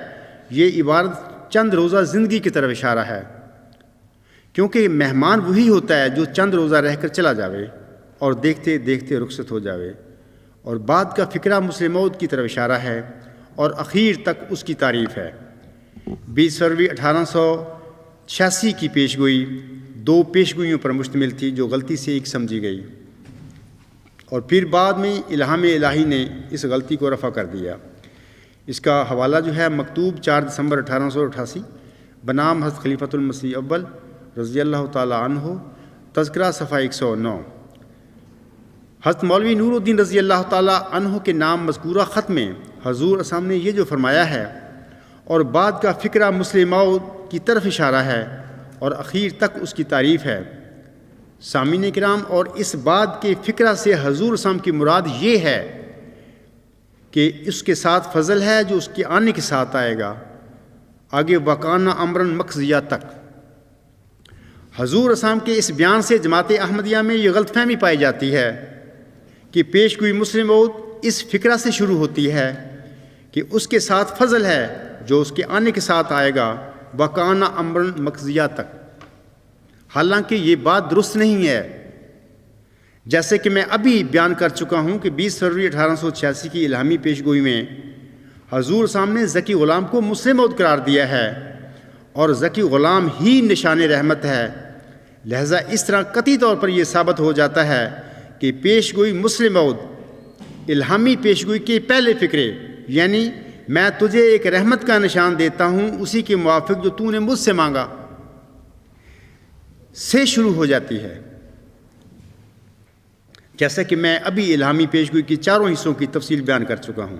یہ عبارت چند روزہ زندگی کی طرف اشارہ ہے، کیونکہ مہمان وہی ہوتا ہے جو چند روزہ رہ کر چلا جاوے اور دیکھتے دیکھتے رخصت ہو جاوے، اور بعد کا فکرہ مسلم موعود کی طرف اشارہ ہے، اور اخیر تک اس کی تعریف ہے۔ 20 فروری 1886 کی پیشگوئی 2 پیشگوئیوں پر مشتمل تھی جو غلطی سے ایک سمجھی گئی، اور پھر بعد میں الہام الہی نے اس غلطی کو رفع کر دیا۔ اس کا حوالہ جو ہے مکتوب 4 دسمبر 1888 بنام حضرت خلیفۃ المسیح اول رضی اللہ تعالیٰ عنہ، تذکرہ صفحہ 109۔ حضرت مولوی نور الدین رضی اللہ تعالیٰ عنہ کے نام مذکورہ خط میں حضور اسلام نے یہ جو فرمایا ہے، اور بعد کا فکرہ مسلم موعود کی طرف اشارہ ہے، اور اخیر تک اس کی تعریف ہے۔ سامعین کرام، اور اس بعد کے فکرہ سے حضور اسلام کی مراد یہ ہے کہ اس کے ساتھ فضل ہے جو اس کے آنے کے ساتھ آئے گا، آگے وکانہ امرن مقضیہ تک۔ حضور اسلام کے اس بیان سے جماعت احمدیہ میں یہ غلط فہمی پائی جاتی ہے کہ پیش گوئی مسلم موعود اس فکرہ سے شروع ہوتی ہے کہ اس کے ساتھ فضل ہے جو اس کے آنے کے ساتھ آئے گا، وکانہ امرن مقضیہ تک۔ حالانکہ یہ بات درست نہیں ہے، جیسے کہ میں ابھی بیان کر چکا ہوں کہ 20 فروری 1886 کی الہامی پیشگوئی میں حضور سامنے ذکی غلام کو مسلم موعود قرار دیا ہے، اور ذکی غلام ہی نشان رحمت ہے، لہذا اس طرح قطعی طور پر یہ ثابت ہو جاتا ہے کہ پیشگوئی مسلم موعود الہامی پیشگوئی کے پہلے فکرے، یعنی میں تجھے ایک رحمت کا نشان دیتا ہوں اسی کے موافق جو تو نے مجھ سے مانگا، سے شروع ہو جاتی ہے، جیسا کہ میں ابھی الہامی پیشگوئی کی 4 حصوں کی تفصیل بیان کر چکا ہوں۔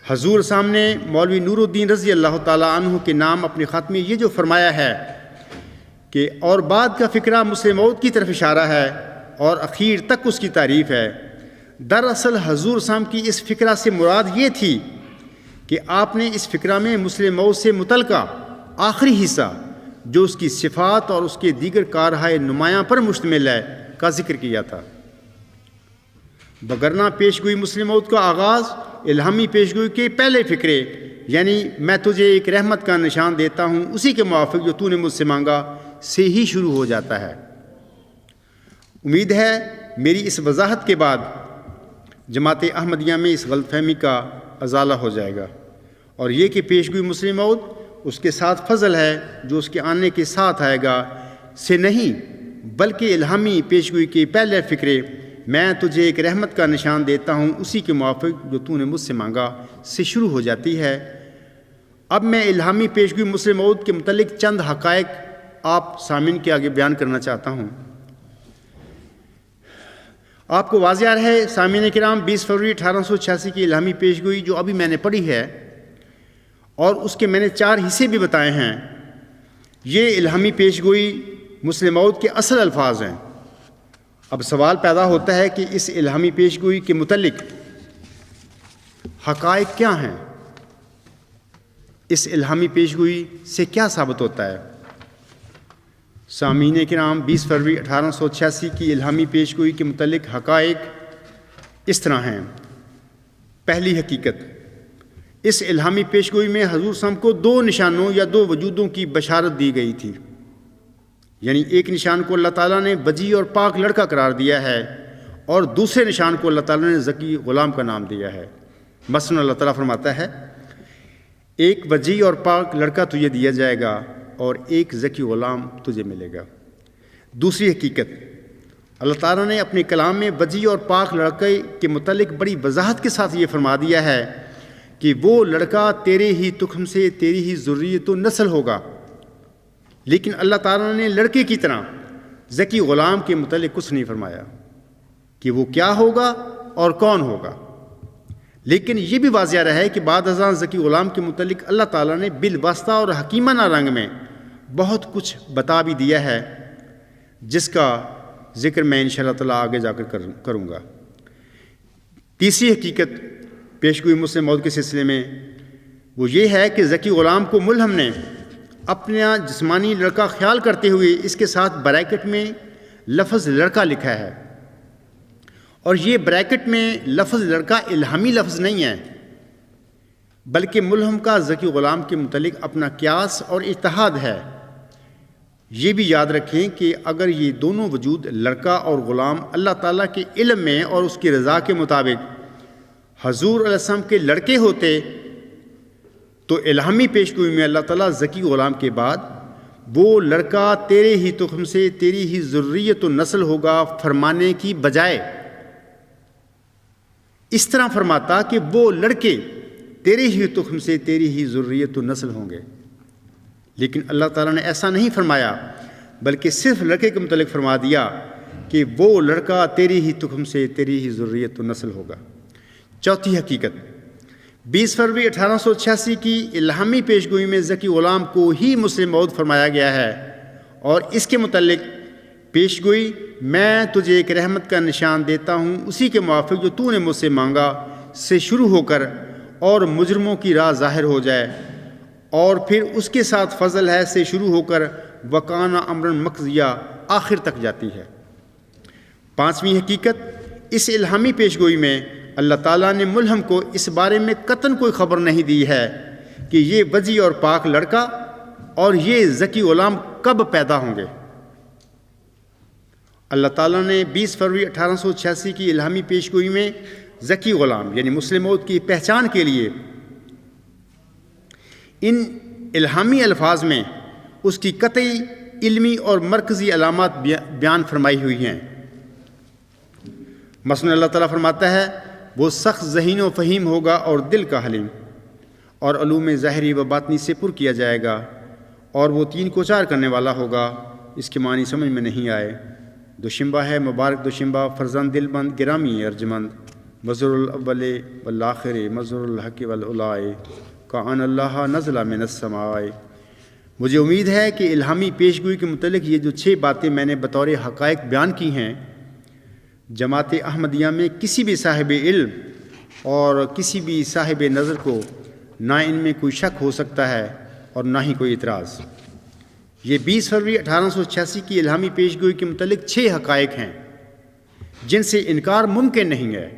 حضور سامنے مولوی نور الدین رضی اللہ تعالیٰ عنہ کے نام اپنے خط میں یہ جو فرمایا ہے کہ اور بعد کا فقرہ مسلم موعود کی طرف اشارہ ہے اور اخیر تک اس کی تعریف ہے۔ دراصل حضور صلی اللہ علیہ وسلم کی اس فقرہ سے مراد یہ تھی کہ آپ نے اس فقرہ میں مسلم موعود سے متعلقہ آخری حصہ جو اس کی صفات اور اس کے دیگر کارہائے نمایاں پر مشتمل ہے کا ذکر کیا تھا۔ بگرنہ پیشگوئی مسلم موعود کا آغاز الہامی پیشگوئی کے پہلے فقرے یعنی میں تجھے ایک رحمت کا نشان دیتا ہوں اسی کے موافق جو تو نے مجھ سے مانگا سے ہی شروع ہو جاتا ہے۔ امید ہے میری اس وضاحت کے بعد جماعت احمدیہ میں اس غلط فہمی کا ازالہ ہو جائے گا، اور یہ کہ پیشگوئی مسلم موعود اس کے ساتھ فضل ہے جو اس کے آنے کے ساتھ آئے گا سے نہیں، بلکہ الہامی پیشگوئی کے پہلے فقرے میں تجھے ایک رحمت کا نشان دیتا ہوں اسی کے موافق جو تو نے مجھ سے مانگا سے شروع ہو جاتی ہے۔ اب میں الہامی پیشگوئی مسلم موعود کے متعلق چند حقائق آپ سامعین کے آگے بیان کرنا چاہتا ہوں۔ آپ کو واضح ہے سامعین کرام 20 فروری 1886 کی الہامی پیشگوئی جو ابھی میں نے پڑھی ہے اور اس کے میں نے 4 حصے بھی بتائے ہیں، یہ الہامی پیشگوئی مسلم موعود کے اصل الفاظ ہیں۔ اب سوال پیدا ہوتا ہے کہ اس الہامی پیشگوئی کے متعلق حقائق کیا ہیں؟ اس الہامی پیشگوئی سے کیا ثابت ہوتا ہے؟ سامعین کرام 20 فروری 1886 کی الہامی پیشگوئی کے متعلق حقائق اس طرح ہیں۔ پہلی حقیقت، اس الہامی پیشگوئی میں حضور صلی اللہ علیہ وسلم کو 2 نشانوں یا 2 وجودوں کی بشارت دی گئی تھی، یعنی ایک نشان کو اللہ تعالیٰ نے وجیح اور پاک لڑکا قرار دیا ہے اور دوسرے نشان کو اللہ تعالیٰ نے ذکی غلام کا نام دیا ہے۔ مثلا اللہ تعالیٰ فرماتا ہے ایک وجیح اور پاک لڑکا تجھے دیا جائے گا اور ایک ذکی غلام تجھے ملے گا۔ دوسری حقیقت، اللہ تعالیٰ نے اپنے کلام میں وجیح اور پاک لڑکے کے متعلق بڑی وضاحت کے ساتھ یہ فرما دیا ہے کہ وہ لڑکا تیرے ہی تخم سے تیری ہی ذریت و نسل ہوگا، لیکن اللہ تعالیٰ نے لڑکے کی طرح ذکی غلام کے متعلق کچھ نہیں فرمایا کہ وہ کیا ہوگا اور کون ہوگا، لیکن یہ بھی واضح رہا ہے کہ بعد ازاں ذکی غلام کے متعلق اللہ تعالیٰ نے بالواسطہ اور حکیمانہ رنگ میں بہت کچھ بتا بھی دیا ہے، جس کا ذکر میں انشاءاللہ تعالیٰ آگے جا کر کروں گا۔ تیسری حقیقت پیشگوئی مسلم موعود کے سلسلے میں وہ یہ ہے کہ ذکی غلام کو ملہم نے اپنا جسمانی لڑکا خیال کرتے ہوئے اس کے ساتھ بریکٹ میں لفظ لڑکا لکھا ہے، اور یہ بریکٹ میں لفظ لڑکا الہامی لفظ نہیں ہے، بلکہ ملہم کا ذکی غلام کے متعلق اپنا قیاس اور اجتہاد ہے۔ یہ بھی یاد رکھیں کہ اگر یہ دونوں وجود لڑکا اور غلام اللہ تعالیٰ کے علم میں اور اس کی رضا کے مطابق حضور علیہ السلام کے لڑکے ہوتے تو الہامی پیشگوئی میں اللہ تعالیٰ ذکی غلام کے بعد وہ لڑکا تیرے ہی تخم سے تیری ہی ذریت و نسل ہوگا فرمانے کی بجائے اس طرح فرماتا کہ وہ لڑکے تیرے ہی تخم سے تیری ہی ذریت و نسل ہوں گے، لیکن اللہ تعالیٰ نے ایسا نہیں فرمایا، بلکہ صرف لڑکے کے متعلق فرما دیا کہ وہ لڑکا تیری ہی تخم سے تیری ہی ذریت و نسل ہوگا۔ چوتھی حقیقت، 20 فروری 1886 کی الہامی پیشگوئی میں ذکی غلام کو ہی مسلم موعود فرمایا گیا ہے، اور اس کے متعلق پیشگوئی میں تجھے ایک رحمت کا نشان دیتا ہوں اسی کے موافق جو تو نے مجھ سے مانگا سے شروع ہو کر اور مجرموں کی راہ ظاہر ہو جائے، اور پھر اس کے ساتھ فضل ہے سے شروع ہو کر وکانہ امرن مقضیہ آخر تک جاتی ہے۔ پانچویں حقیقت، اس الہامی پیشگوئی میں اللہ تعالیٰ نے ملہم کو اس بارے میں قطعاً کوئی خبر نہیں دی ہے کہ یہ وجیح اور پاک لڑکا اور یہ ذکی غلام کب پیدا ہوں گے۔ اللہ تعالیٰ نے 20 فروری 1886 کی الہامی پیشگوئی میں ذکی غلام یعنی مسلم موعود کی پہچان کے لیے ان الہامی الفاظ میں اس کی قطعی علمی اور مرکزی علامات بیان فرمائی ہوئی ہیں۔ مثلا اللہ تعالیٰ فرماتا ہے وہ سخت ذہین و فہیم ہوگا اور دل کا حلیم، اور علوم ظاہری و باطنی سے پر کیا جائے گا، اور وہ 3 کو 4 کرنے والا ہوگا۔ اس کے معنی سمجھ میں نہیں آئے۔ دوشنبہ ہے مبارک دوشنبہ، فرزند دل بند گرامی ارجمند، مظہر الاول والآخر مظہر الحق والعلائے، کان اللہ نزل من السماء، مجھے امید ہے کہ الہامی پیشگوئی کے متعلق یہ جو 6 باتیں میں نے بطور حقائق بیان کی ہیں، جماعت احمدیہ میں کسی بھی صاحب علم اور کسی بھی صاحب نظر کو نہ ان میں کوئی شک ہو سکتا ہے اور نہ ہی کوئی اعتراض۔ یہ 20 فروری 1886 کی الہامی پیشگوئی کے متعلق 6 حقائق ہیں جن سے انکار ممکن نہیں ہے،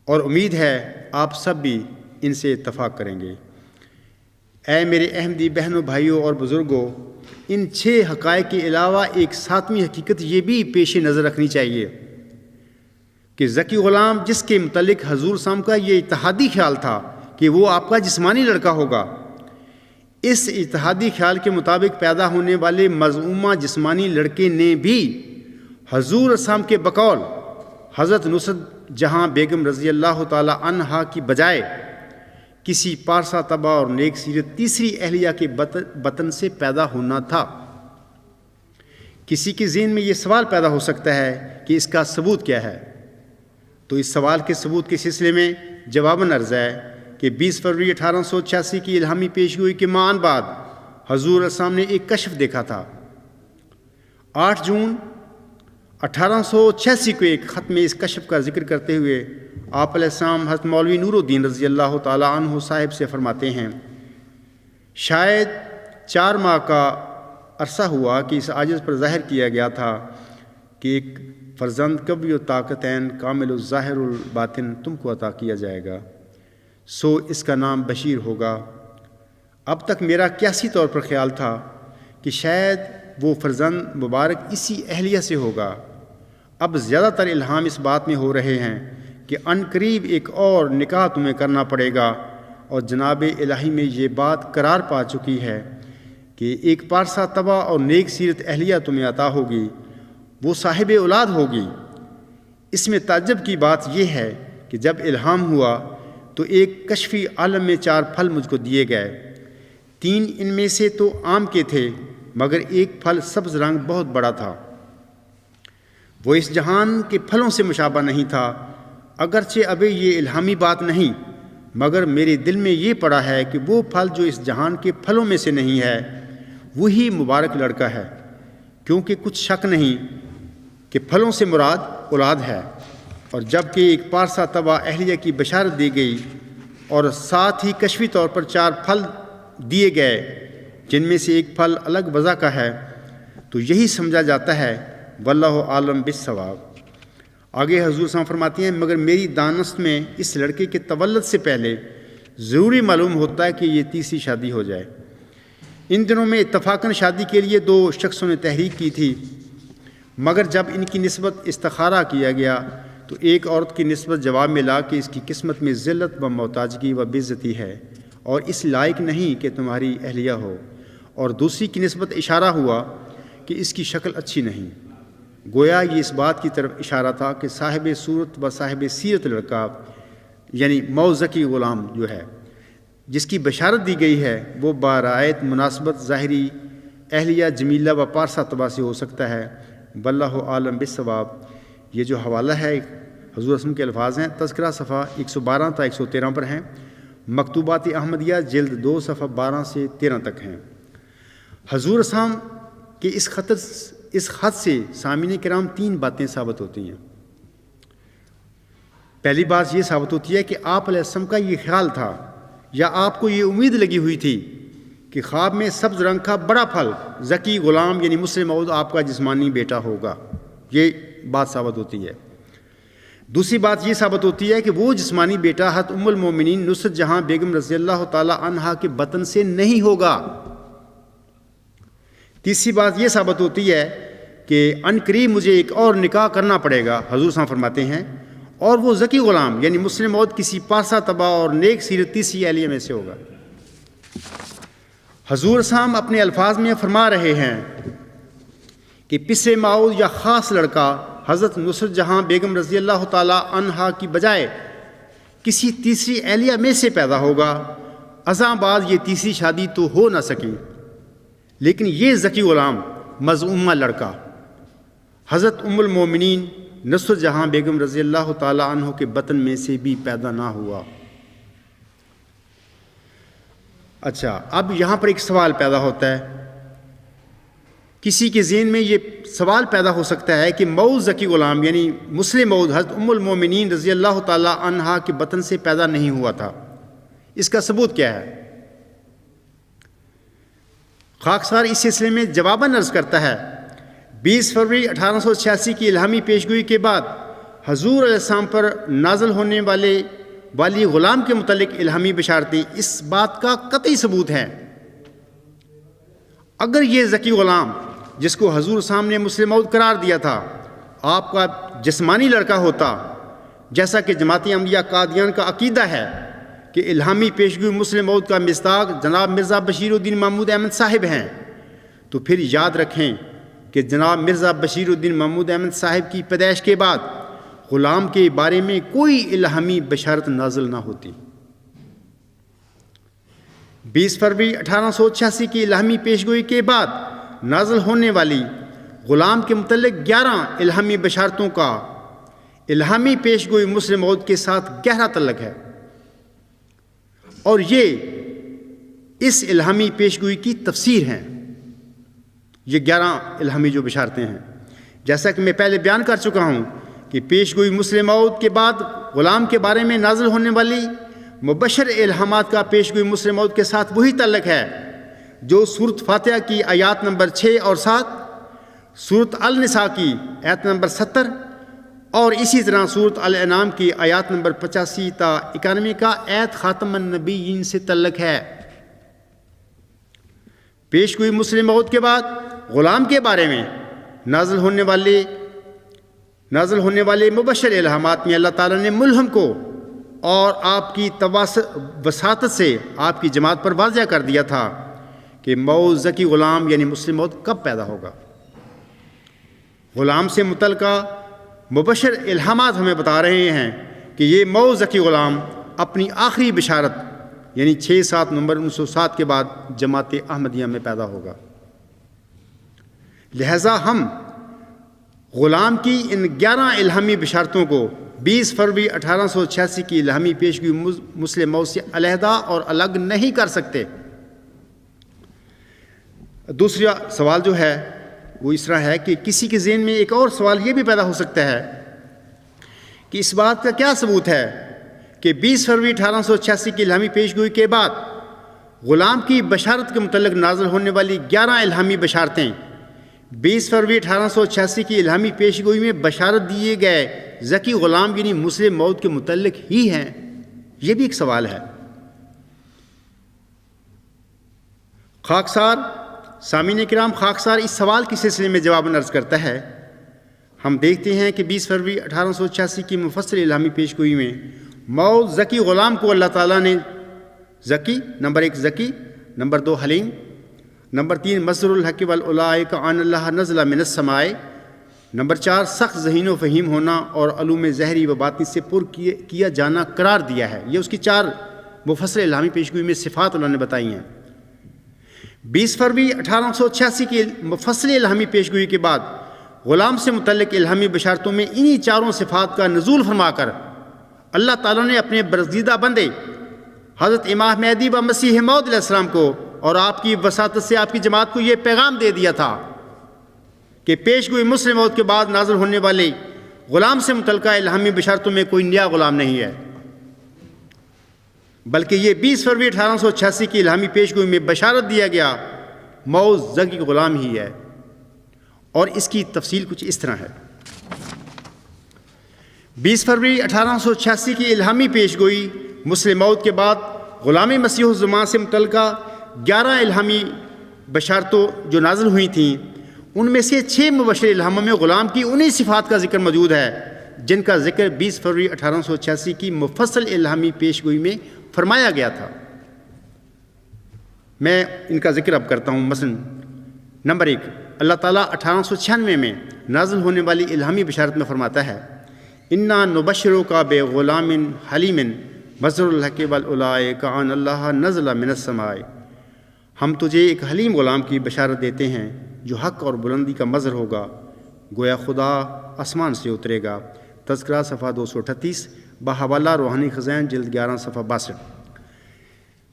اور امید ہے آپ سب بھی ان سے اتفاق کریں گے۔ اے میرے احمدی بہنوں، بھائیوں اور بزرگوں، ان 6 حقائق کے علاوہ ایک 7ویں حقیقت یہ بھی پیش نظر رکھنی چاہیے کہ ذکی غلام، جس کے متعلق حضور صاحب کا یہ اتحادی خیال تھا کہ وہ آپ کا جسمانی لڑکا ہوگا، اس اتحادی خیال کے مطابق پیدا ہونے والے مزعومہ جسمانی لڑکے نے بھی حضور صاحب کے بقول حضرت نصرت جہاں بیگم رضی اللہ تعالی عنہا کی بجائے کسی پارسا طبع اور نیک سیرت تیسری اہلیہ کے بطن سے پیدا ہونا تھا۔ کسی کے ذہن میں یہ سوال پیدا ہو سکتا ہے کہ اس کا ثبوت کیا ہے، تو اس سوال کے ثبوت کے سلسلے میں جواباً عرض ہے کہ 20 فروری 1886 کی الہامی پیشگوئی کے ماہ بعد حضور اسلام نے ایک کشف دیکھا تھا۔ 8 جون 1886 کو ایک خط میں اس کشف کا ذکر کرتے ہوئے آپ علیہ السلام حضرت مولوی نور الدین رضی اللہ تعالی عنہ صاحب سے فرماتے ہیں، شاید 4 ماہ کا عرصہ ہوا کہ اس عاجز پر ظاہر کیا گیا تھا کہ ایک فرزند قوی و طاقتین کامل الظاہر الباطن تم کو عطا کیا جائے گا، سو اس کا نام بشیر ہوگا۔ اب تک میرا قیاسی طور پر خیال تھا کہ شاید وہ فرزند مبارک اسی اہلیہ سے ہوگا۔ اب زیادہ تر الہام اس بات میں ہو رہے ہیں کہ ان قریب ایک اور نکاح تمہیں کرنا پڑے گا، اور جناب الہی میں یہ بات قرار پا چکی ہے کہ ایک پارسا طبع اور نیک سیرت اہلیہ تمہیں عطا ہوگی، وہ صاحب اولاد ہوگی۔ اس میں تعجب کی بات یہ ہے کہ جب الہام ہوا تو ایک کشفی عالم میں 4 پھل مجھ کو دیے گئے، 3 ان میں سے تو آم کے تھے، مگر ایک پھل سبز رنگ بہت بڑا تھا۔ وہ اس جہان کے پھلوں سے مشابہ نہیں تھا، اگرچہ ابھی یہ الہامی بات نہیں، مگر میرے دل میں یہ پڑا ہے کہ وہ پھل جو اس جہان کے پھلوں میں سے نہیں ہے وہی مبارک لڑکا ہے، کیونکہ کچھ شک نہیں کہ پھلوں سے مراد اولاد ہے۔ اور جب کہ ایک پارسا طبع اہلیہ کی بشارت دی گئی اور ساتھ ہی کشفی طور پر 4 پھل دیے گئے جن میں سے ایک پھل الگ وضع کا ہے، تو یہی سمجھا جاتا ہے، واللہ عالم بالصواب۔ آگے حضور صلی اللہ علیہ وسلم فرماتی ہیں، مگر میری دانست میں اس لڑکے کے تولد سے پہلے ضروری معلوم ہوتا ہے کہ یہ تیسری شادی ہو جائے۔ ان دنوں میں اتفاقاً شادی کے لیے 2 شخصوں نے تحریک کی تھی، مگر جب ان کی نسبت استخارہ کیا گیا تو ایک عورت کی نسبت جواب ملا کہ اس کی قسمت میں ذلت و محتاجگی و بے عزتی ہے اور اس لائق نہیں کہ تمہاری اہلیہ ہو، اور دوسری کی نسبت اشارہ ہوا کہ اس کی شکل اچھی نہیں۔ گویا یہ اس بات کی طرف اشارہ تھا کہ صاحب صورت و صاحب سیرت لڑکا، یعنی موذکی غلام جو ہے جس کی بشارت دی گئی ہے، وہ بارایت مناسبت ظاہری اہلیہ جمیلہ و پارسا طبع سے ہو سکتا ہے۔ واللہ عالم بالصواب۔ یہ جو حوالہ ہے حضور رسول کے الفاظ ہیں، تذکرہ صفحہ 112 تا 113 پر ہیں، مکتوبات احمدیہ جلد 2 صفحہ 12 سے 13 تک ہیں۔ حضور اسلام کے اس خط سے سامعین کرام 3 باتیں ثابت ہوتی ہیں۔ پہلی بات یہ ثابت ہوتی ہے کہ آپ علیہ السلام کا یہ خیال تھا یا آپ کو یہ امید لگی ہوئی تھی کہ خواب میں سبز رنگ کا بڑا پھل ذکی غلام یعنی مسلم موعود آپ کا جسمانی بیٹا ہوگا، یہ بات ثابت ہوتی ہے۔ دوسری بات یہ ثابت ہوتی ہے کہ وہ جسمانی بیٹا حضرت ام المومنین نصرت جہاں بیگم رضی اللہ تعالی عنہا کے بطن سے نہیں ہوگا۔ تیسری بات یہ ثابت ہوتی ہے کہ ان قریب مجھے ایک اور نکاح کرنا پڑے گا، حضور صلی اللہ علیہ وسلم فرماتے ہیں، اور وہ ذکی غلام یعنی مسلم موعود کسی پارسا طبع اور نیک سیرت تیسری اہلیہ میں سے ہوگا۔ حضور صاحب اپنے الفاظ میں فرما رہے ہیں کہ پسر موعود یا خاص لڑکا حضرت نصرت جہاں بیگم رضی اللہ تعالی عنہا کی بجائے کسی تیسری اہلیہ میں سے پیدا ہوگا۔ ازاں بعد یہ تیسری شادی تو ہو نہ سکی، لیکن یہ ذکی غلام مزعومہ لڑکا حضرت ام المومنین نصرت جہاں بیگم رضی اللہ تعالی عنہ کے بطن میں سے بھی پیدا نہ ہوا۔ اچھا، اب یہاں پر ایک سوال پیدا ہوتا ہے، کسی کے ذہن میں یہ سوال پیدا ہو سکتا ہے کہ موعود ذکی غلام یعنی مسلم موعود حضرت ام المومنین رضی اللہ تعالی عنہا کے بطن سے پیدا نہیں ہوا تھا، اس کا ثبوت کیا ہے؟ خاکسار اس سلسلے میں جواباً عرض کرتا ہے 20 فروری 1886 کی الہامی پیشگوئی کے بعد حضور علیہ السلام پر نازل ہونے والی غلام کے متعلق الہامی بشارتیں اس بات کا قطعی ثبوت ہے۔ اگر یہ ذکی غلام جس کو حضور صاحب نے مسلم موعود قرار دیا تھا آپ کا جسمانی لڑکا ہوتا، جیسا کہ جماعت احمدیہ قادیان کا عقیدہ ہے کہ الہامی پیشگوئی مسلم موعود کا مصداق جناب مرزا بشیر الدین محمود احمد صاحب ہیں، تو پھر یاد رکھیں کہ جناب مرزا بشیر الدین محمود احمد صاحب کی پیدائش کے بعد غلام کے بارے میں کوئی الہامی بشارت نازل نہ ہوتی۔ 20 فروری 1886 کی الہامی پیشگوئی کے بعد نازل ہونے والی غلام کے متعلق 11 الہامی بشارتوں کا الہامی پیشگوئی مسلم موعود کے ساتھ گہرا تعلق ہے، اور یہ اس الہامی پیشگوئی کی تفسیر ہیں۔ یہ 11 الہامی جو بشارتیں ہیں، جیسا کہ میں پہلے بیان کر چکا ہوں کہ پیشگوئی مسلم موعود کے بعد غلام کے بارے میں نازل ہونے والی مبشر الہامات کا پیشگوئی مسلم موعود کے ساتھ وہی تعلق ہے جو سورۃ فاتحہ کی آیات نمبر 6 اور 7، سورۃ النساء کی آیت نمبر 70 اور اسی طرح سورۃ الانعام کی آیات نمبر 85 تا 91 کا آیت خاتم النبیین سے تعلق ہے۔ پیشگوئی مسلم موعود کے بعد غلام کے بارے میں نازل ہونے والے مبشر الہامات میں اللہ تعالیٰ نے ملہم کو اور آپ کی وساطت سے آپ کی جماعت پر واضح کر دیا تھا کہ موعود ذکی غلام یعنی مسلم موعود کب پیدا ہوگا۔ غلام سے متعلقہ مبشر الہامات ہمیں بتا رہے ہیں کہ یہ موعود ذکی غلام اپنی آخری بشارت یعنی 6/7 نومبر 1907 کے بعد جماعت احمدیہ میں پیدا ہوگا۔ لہٰذا ہم غلام کی ان 11 الہامی بشارتوں کو 20 فروری 1886 کی الہامی پیشگوئی مسلم موعود سے علیحدہ اور الگ نہیں کر سکتے۔ دوسرا سوال جو ہے وہ اس طرح ہے کہ کسی کے ذہن میں ایک اور سوال یہ بھی پیدا ہو سکتا ہے کہ اس بات کا کیا ثبوت ہے کہ 20 فروری 1886 کی الہامی پیشگوئی کے بعد غلام کی بشارت کے متعلق نازل ہونے والی 11 الہامی بشارتیں 20 فروری 1886 کی الہامی پیشگوئی میں بشارت دیے گئے ذکی غلام یعنی مسلم موعود کے متعلق ہی ہیں؟ یہ بھی ایک سوال ہے۔ خاکسار سامعین کرام، خاکسار اس سوال کے سلسلے میں جواب عرض کرتا ہے۔ ہم دیکھتے ہیں کہ 20 فروری 1886 کی مفصل الہامی پیشگوئی میں موعود ذکی غلام کو اللہ تعالیٰ نے ذکی نمبر 1 ذکی، نمبر 2 حلیم، نمبر 3 مظہر الحق والأولئک ان اللہ نزل من السماء، نمبر 4 سخت ذہین و فہیم ہونا اور علوم ظاہری و باطنی سے پر کیا جانا قرار دیا ہے۔ یہ اس کی 4 مفصل الہامی پیشگوئی میں صفات انہوں نے بتائی ہیں۔ 20 فروری 1886 کی مفصل الہامی پیشگوئی کے بعد غلام سے متعلق الہامی بشارتوں میں انہی 4 صفات کا نزول فرما کر اللہ تعالیٰ نے اپنے برگزیدہ بندے حضرت امام مہدی و مسیح موعود علیہ السلام کو اور آپ کی وساطت سے آپ کی جماعت کو یہ پیغام دے دیا تھا کہ پیشگوئی مسلم موعود کے بعد نازل ہونے والے غلام سے متعلقہ الہامی بشارتوں میں کوئی نیا غلام نہیں ہے، بلکہ یہ 20 فروری 1886 کی الہامی پیشگوئی میں بشارت دیا گیا موعود ذکی غلام ہی ہے۔ اور اس کی تفصیل کچھ اس طرح ہے۔ 20 فروری 1886 کی الہامی پیشگوئی مسلم موعود کے بعد غلام مسیح الزمان سے متعلقہ 11 الہامی بشارتوں جو نازل ہوئی تھیں، ان میں سے 6 مبشر الہاموں میں غلام کی انہی صفات کا ذکر موجود ہے جن کا ذکر 20 فروری 1886 کی مفصل الہامی پیشگوئی میں فرمایا گیا تھا۔ میں ان کا ذکر اب کرتا ہوں۔ مثلا نمبر 1، اللہ تعالیٰ 1896 میں نازل ہونے والی الہامی بشارت میں فرماتا ہے انا نبشرک بغلام حلیم مظہر الحق والأولئک ان اللہ نزل من السماء، ہم تجھے ایک حلیم غلام کی بشارت دیتے ہیں جو حق اور بلندی کا مظہر ہوگا، گویا خدا آسمان سے اترے گا۔ تذکرہ صفحہ 238 بحوالہ روحانی خزائن جلد 11 صفحہ 62۔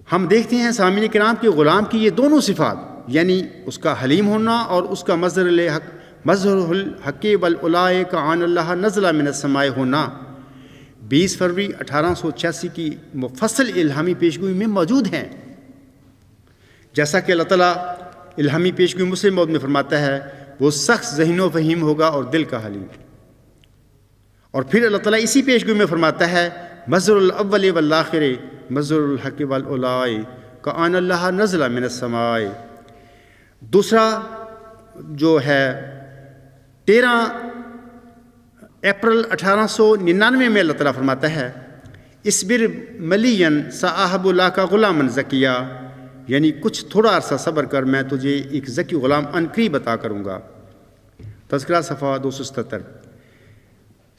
ہم دیکھتے ہیں سامعین کرام کہ غلام کی یہ دونوں صفات، یعنی اس کا حلیم ہونا اور اس کا مظہر الحق والعلاء کا عن اللہ نزل من السماء ہونا 20 فروری 1886 کی مفصل الہامی پیشگوئی میں موجود ہیں۔ جیسا کہ اللہ تعالیٰ الہامی پیشگوئی مسلم موعود میں فرماتا ہے، وہ سخت ذہین و فہیم ہوگا اور دل کا حلیم۔ اور پھر اللہ تعالیٰ اسی پیشگوئی میں فرماتا ہے، مظہر الاول والآخر مظہر الحق والعلاء کا عن اللہ نزل من السماء۔ دوسرا جو ہے 13 اپریل 1899 میں اللہ تعالیٰ فرماتا ہے، اصبر ملین ساحب اللہ کا غلام زکیہ، یعنی کچھ تھوڑا عرصہ صبر کر، میں تجھے ایک ذکی غلام عنقریب عطا کروں گا۔ تذکرہ صفحہ 277۔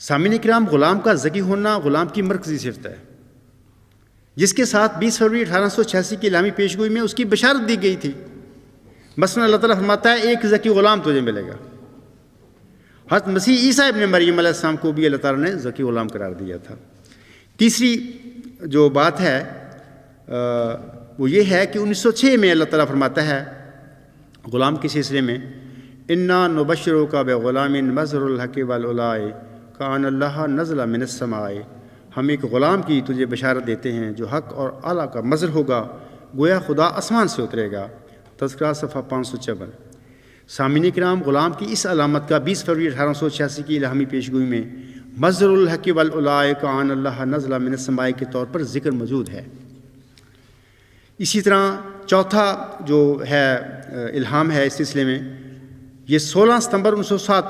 سامعین کرام، غلام کا ذکی ہونا غلام کی مرکزی صفت ہے، جس کے ساتھ 20 فروری 1886 کی الہامی پیشگوئی میں اس کی بشارت دی گئی تھی۔ مثلا اللہ تعالیٰ فرماتا ہے، ایک ذکی غلام تجھے ملے گا۔ حضرت مسیح عیسیٰ ابن مریم علیہ السلام کو بھی اللہ تعالیٰ نے ذکی غلام قرار دیا تھا۔ تیسری جو بات ہے وہ یہ ہے کہ 1906 میں اللہ تعالیٰ فرماتا ہے غلام کے سلسلے میں، انا نبشروک بغلام مظہر الحق والعلاء کان اللہ نزل من السماء، ہم ایک غلام کی تجھے بشارت دیتے ہیں جو حق اور اعلیٰ کا مظہر ہوگا، گویا خدا آسمان سے اترے گا۔ تذکرہ صفحہ 556۔ سامعین کرام، غلام کی اس علامت کا 20 فروری 1886 کی الہامی پیشگوئی میں مظہر الحق والعلاء کان اللہ نزل من السماء کے طور پر ذکر موجود ہے۔ اسی طرح چوتھا جو ہے الہام ہے اس سلسلے میں، یہ 16 ستمبر 1907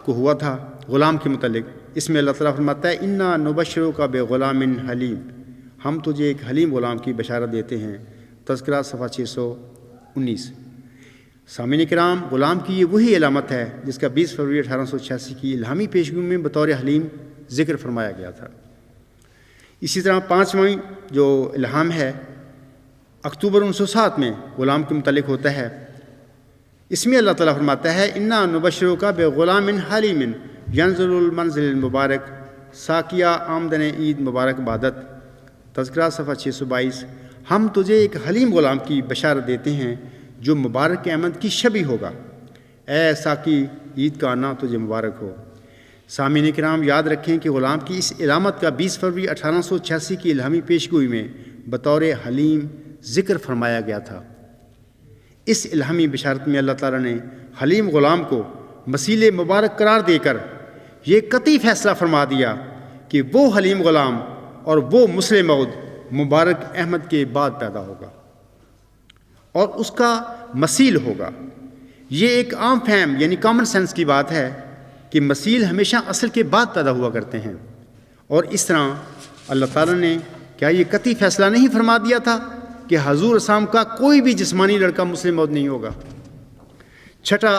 کو ہوا تھا غلام کے متعلق۔ اس میں اللہ تعالیٰ فرماتا ہے، انا نبشروک بغلام حلیم، ہم تجھے ایک حلیم غلام کی بشارت دیتے ہیں۔ تذکرہ صفحہ 619۔ سامعین کرام، غلام کی یہ وہی علامت ہے جس کا 20 فروری 1886 کی الہامی پیشگوئی میں بطور حلیم ذکر فرمایا گیا تھا۔ اسی طرح 5واں جو الہام ہے اکتوبر 1907 میں غلام کے متعلق ہوتا ہے۔ اس میں اللہ تعالیٰ فرماتا ہے، انا نبشروک بغلام حلیم ینزل المنزل المبارک ساقیہ آمدن عید مبارک بادت۔ تذکرہ صفحہ 622۔ ہم تجھے ایک حلیم غلام کی بشارت دیتے ہیں جو مبارک احمد کی شبیہ ہوگا، اے ساقی عید کا آنا تجھے مبارک ہو۔ سامعین کرام، یاد رکھیں کہ غلام کی اس علامت کا 20 فروری 1886 کی الہامی پیشگوئی میں بطور حلیم ذکر فرمایا گیا تھا۔ اس الہامی بشارت میں اللہ تعالیٰ نے حلیم غلام کو مسیل مبارک قرار دے کر یہ قطعی فیصلہ فرما دیا کہ وہ حلیم غلام اور وہ مسلم موعود مبارک احمد کے بعد پیدا ہوگا اور اس کا مسیل ہوگا۔ یہ ایک عام فہم یعنی کامن سینس کی بات ہے کہ مسیل ہمیشہ اصل کے بعد پیدا ہوا کرتے ہیں، اور اس طرح اللہ تعالیٰ نے کیا یہ قطعی فیصلہ نہیں فرما دیا تھا کہ حضور اسلام کا کوئی بھی جسمانی لڑکا مسلم موعود نہیں ہوگا۔ چھٹا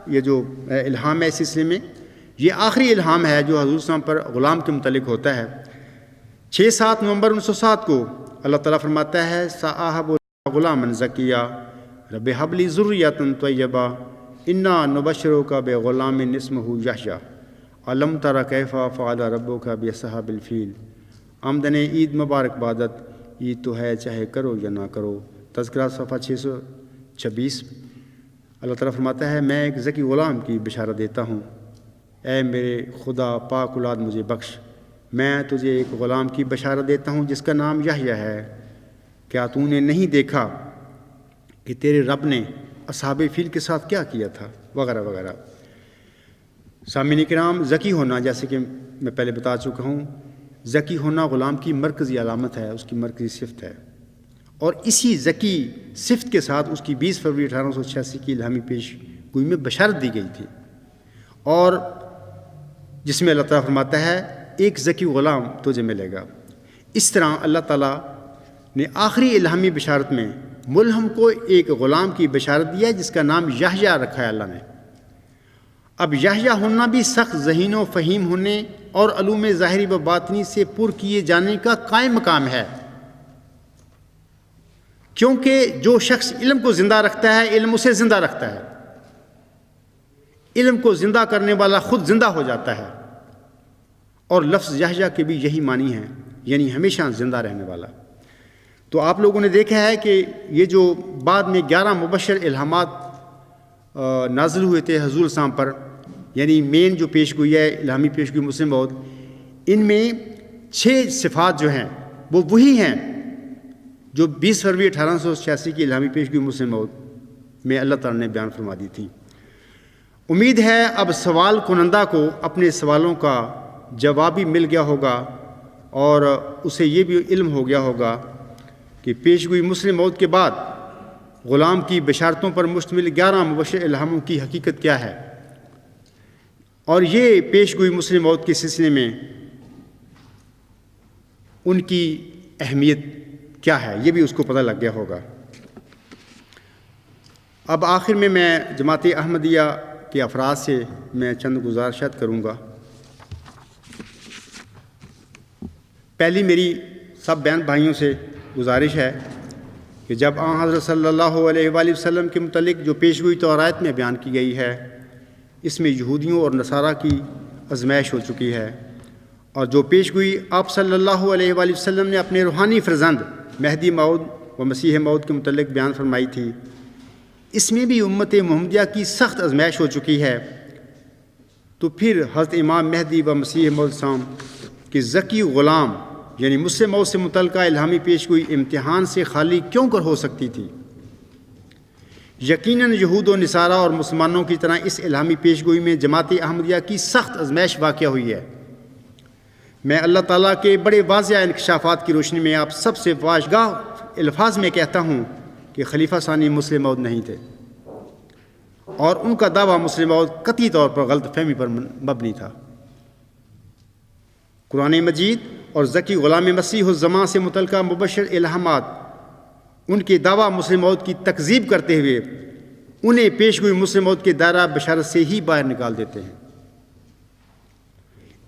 یہ جو الہام ہے اس سلسلے میں، یہ آخری الہام ہے جو حضور اسلام پر غلام کے متعلق ہوتا ہے۔ 6-7 نومبر 1907 کو اللہ تعالیٰ فرماتا ہے، صاحب غلام زکیہ رب حب لی ذریۃ طیبہ انا نبشروک بغلام اسمہ یحییٰ علم تر کیف فعل ربک باصحاب الفیل۔ آمدن عید مبارک بادت، عید تو ہے چاہے کرو یا نہ کرو۔ تذکرہ صفحہ 626۔ اللہ تعالیٰ فرماتا ہے، میں ایک ذکی غلام کی بشارت دیتا ہوں، اے میرے خدا پاک اولاد مجھے بخش، میں تجھے ایک غلام کی بشارت دیتا ہوں جس کا نام یحییٰ ہے۔ کیا تو نے نہیں دیکھا کہ تیرے رب نے اصحاب فیل کے ساتھ کیا کیا تھا، وغیرہ وغیرہ۔ سامعین کرام، ذکی ہونا جیسے کہ میں پہلے بتا چکا ہوں، ذکی ہونا غلام کی مرکزی علامت ہے، اس کی مرکزی صفت ہے، اور اسی ذکی صفت کے ساتھ اس کی 20 فروری 1886 کی الہامی پیشگوئی میں بشارت دی گئی تھی، اور جس میں اللہ تعالیٰ فرماتا ہے، ایک ذکی غلام تجھے ملے گا۔ اس طرح اللہ تعالیٰ نے آخری الہامی بشارت میں ملہم کو ایک غلام کی بشارت دیا جس کا نام یحییٰ رکھا ہے اللہ نے۔ اب یحییٰ ہونا بھی سخت ذہین و فہیم ہونے اور علوم ظاہری و باطنی سے پر کیے جانے کا قائم مقام ہے، کیونکہ جو شخص علم کو زندہ رکھتا ہے علم اسے زندہ رکھتا ہے، علم کو زندہ کرنے والا خود زندہ ہو جاتا ہے، اور لفظ یحییٰ کے بھی یہی معنی ہے، یعنی ہمیشہ زندہ رہنے والا۔ تو آپ لوگوں نے دیکھا ہے کہ یہ جو بعد میں 11 مبشر الہامات نازل ہوئے تھے حضور السلام پر، یعنی مین جو پیشگوئی ہے الہامی پیشگوئی مسلم موعود، ان میں 6 صفات جو ہیں وہ وہی ہیں جو 20 فروری 1886 کی الہامی پیشگوئی مسلم موعود میں اللہ تعالیٰ نے بیان فرما دی تھی۔ امید ہے اب سوال کنندہ کو اپنے سوالوں کا جواب بھی مل گیا ہوگا اور اسے یہ بھی علم ہو گیا ہوگا کہ پیشگوئی مسلم موعود کے بعد غلام کی بشارتوں پر مشتمل 11 مبشر الہاموں کی حقیقت کیا ہے، اور یہ پیشگوئی مسلم موعود کے سلسلے میں ان کی اہمیت کیا ہے، یہ بھی اس کو پتہ لگ گیا ہوگا۔ اب آخر میں جماعت احمدیہ کے افراد سے میں چند گزارشات کروں گا۔ پہلی میری سب بہن بھائیوں سے گزارش ہے کہ جب آن حضرت صلی اللہ علیہ وآلہ وسلم کے متعلق جو پیشگوئی تورات میں بیان کی گئی ہے، اس میں یہودیوں اور نصارہ کی آزمائش ہو چکی ہے، اور جو پیشگوئی آپ صلی اللہ علیہ وآلہ وسلم نے اپنے روحانی فرزند مہدی موعود و مسیح موعود کے متعلق بیان فرمائی تھی، اس میں بھی امت محمدیہ کی سخت آزمائش ہو چکی ہے، تو پھر حضرت امام مہدی و مسیح موعود السلام کہ ذکی غلام یعنی مسلم موعود سے متعلقہ الہامی پیشگوئی امتحان سے خالی کیوں کر ہو سکتی تھی؟ یقیناً یہود و نصارہ اور مسلمانوں کی طرح اس الہامی پیشگوئی میں جماعت احمدیہ کی سخت آزمائش واقع ہوئی ہے۔ میں اللہ تعالیٰ کے بڑے واضح انکشافات کی روشنی میں آپ سب سے واضح الفاظ میں کہتا ہوں کہ خلیفہ ثانی مسلم موعود نہیں تھے، اور ان کا دعویٰ مسلم موعود قطعی طور پر غلط فہمی پر مبنی تھا۔ قرآن مجید اور ذکی غلام مسیح الزمان سے متعلقہ مبشر الہامات ان کے دعویٰ مسلم موعود کی تکذیب کرتے ہوئے انہیں پیشگوئی مسلم موعود کے دائرہ بشارت سے ہی باہر نکال دیتے ہیں۔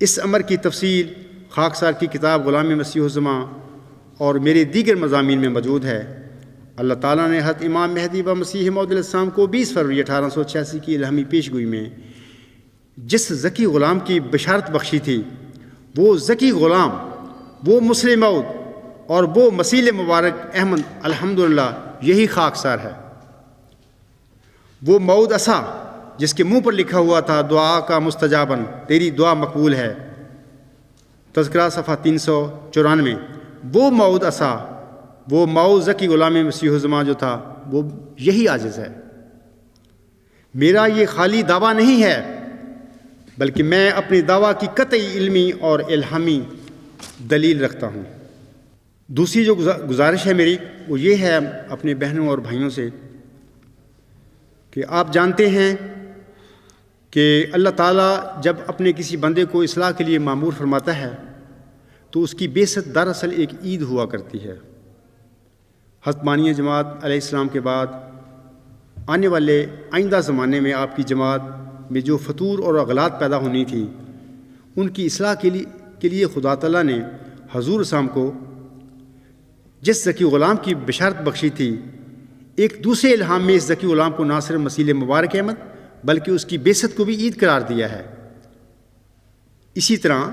اس امر کی تفصیل خاکسار کی کتاب غلام مسیح الزمان اور میرے دیگر مضامین میں موجود ہے۔ اللہ تعالیٰ نے حضرت امام مہدی و مسیح موعود علیہ السلام کو 20 فروری 1886 کی الہامی پیشگوئی میں جس ذکی غلام کی بشارت بخشی تھی، وہ ذکی غلام، وہ مسلم موعود اور وہ مسیح مبارک احمد الحمدللہ یہی خاکسار ہے۔ وہ موعود عصا جس کے منہ پر لکھا ہوا تھا دعا کا مستجابن، تیری دعا مقبول ہے، تذکرہ صفحہ 394، وہ موعود عصا، وہ موعود ذکی غلام مسیح الزمان جو تھا، وہ یہی عاجز ہے۔ میرا یہ خالی دعویٰ نہیں ہے، بلکہ میں اپنے دعویٰ کی قطعی علمی اور الہامی دلیل رکھتا ہوں۔ دوسری جو گزارش ہے میری وہ یہ ہے اپنے بہنوں اور بھائیوں سے کہ آپ جانتے ہیں کہ اللہ تعالیٰ جب اپنے کسی بندے کو اصلاح کے لیے مامور فرماتا ہے تو اس کی بعثت دراصل ایک عید ہوا کرتی ہے۔ حضرت بانی جماعت علیہ السلام کے بعد آنے والے آئندہ زمانے میں آپ کی جماعت میں جو فتور اور اغلاط پیدا ہونی تھی، ان کی اصلاح کے لیے خدا تعالیٰ نے حضور السلام کو جس ذکی غلام کی بشارت بخشی تھی، ایک دوسرے الہام میں اس ذکی غلام کو نہ صرف مسیح مبارک احمد بلکہ اس کی بعثت کو بھی عید قرار دیا ہے۔ اسی طرح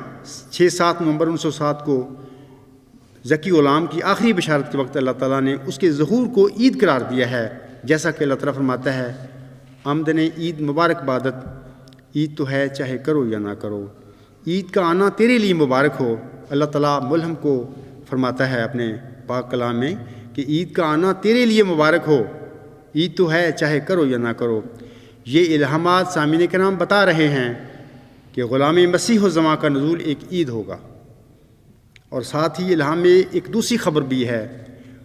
6-7 نومبر 1907 کو ذکی غلام کی آخری بشارت کے وقت اللہ تعالیٰ نے اس کے ظہور کو عید قرار دیا ہے، جیسا کہ اللہ تعالیٰ فرماتا ہے آمدن عید مبارک بادت، عید تو ہے چاہے کرو یا نہ کرو، عید کا آنا تیرے لیے مبارک ہو۔ اللہ تعالیٰ ملہم کو فرماتا ہے اپنے پاک کلام میں کہ عید کا آنا تیرے لیے مبارک ہو، عید تو ہے چاہے کرو یا نہ کرو۔ یہ الہامات سامعین کرام بتا رہے ہیں کہ غلام مسیح الزمان کا نزول ایک عید ہوگا، اور ساتھ ہی الہام میں ایک دوسری خبر بھی ہے،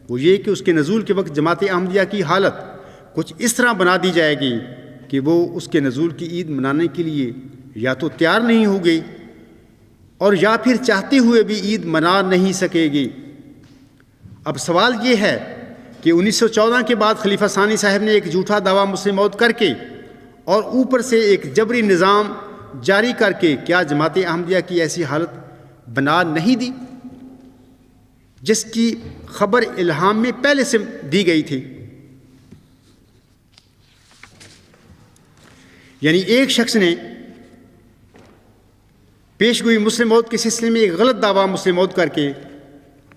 وہ یہ کہ اس کے نزول کے وقت جماعت احمدیہ کی حالت کچھ اس طرح بنا دی جائے گی کہ وہ اس کے نزول کی عید منانے کے لیے یا تو تیار نہیں ہوگی اور یا پھر چاہتے ہوئے بھی عید منا نہیں سکے گی۔ اب سوال یہ ہے کہ 1914 کے بعد خلیفہ ثانی صاحب نے ایک جھوٹا دعویٰ مسلم موعود کر کے اور اوپر سے ایک جبری نظام جاری کر کے کیا جماعت احمدیہ کی ایسی حالت بنا نہیں دی جس کی خبر الہام میں پہلے سے دی گئی تھی؟ یعنی ایک شخص نے پیشگوئی مسلم موعود کے سلسلے میں ایک غلط دعویٰ مسلم موعود کر کے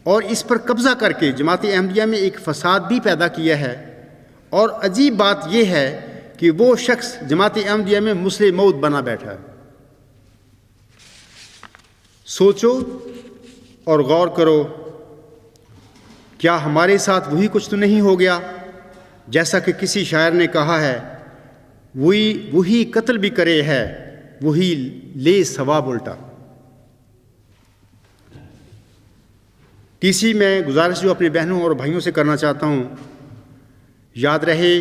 اور اس پر قبضہ کر کے جماعت احمدیہ میں ایک فساد بھی پیدا کیا ہے۔ اور عجیب بات یہ ہے کہ وہ شخص جماعت احمدیہ میں مسلم موت بنا بیٹھا ہے۔ سوچو اور غور کرو، کیا ہمارے ساتھ وہی کچھ تو نہیں ہو گیا؟ جیسا کہ کسی شاعر نے کہا ہے، وہی قتل بھی کرے ہے، وہی لے ثواب الٹا۔ تیسری میں گزارش جو اپنے بہنوں اور بھائیوں سے کرنا چاہتا ہوں، یاد رہے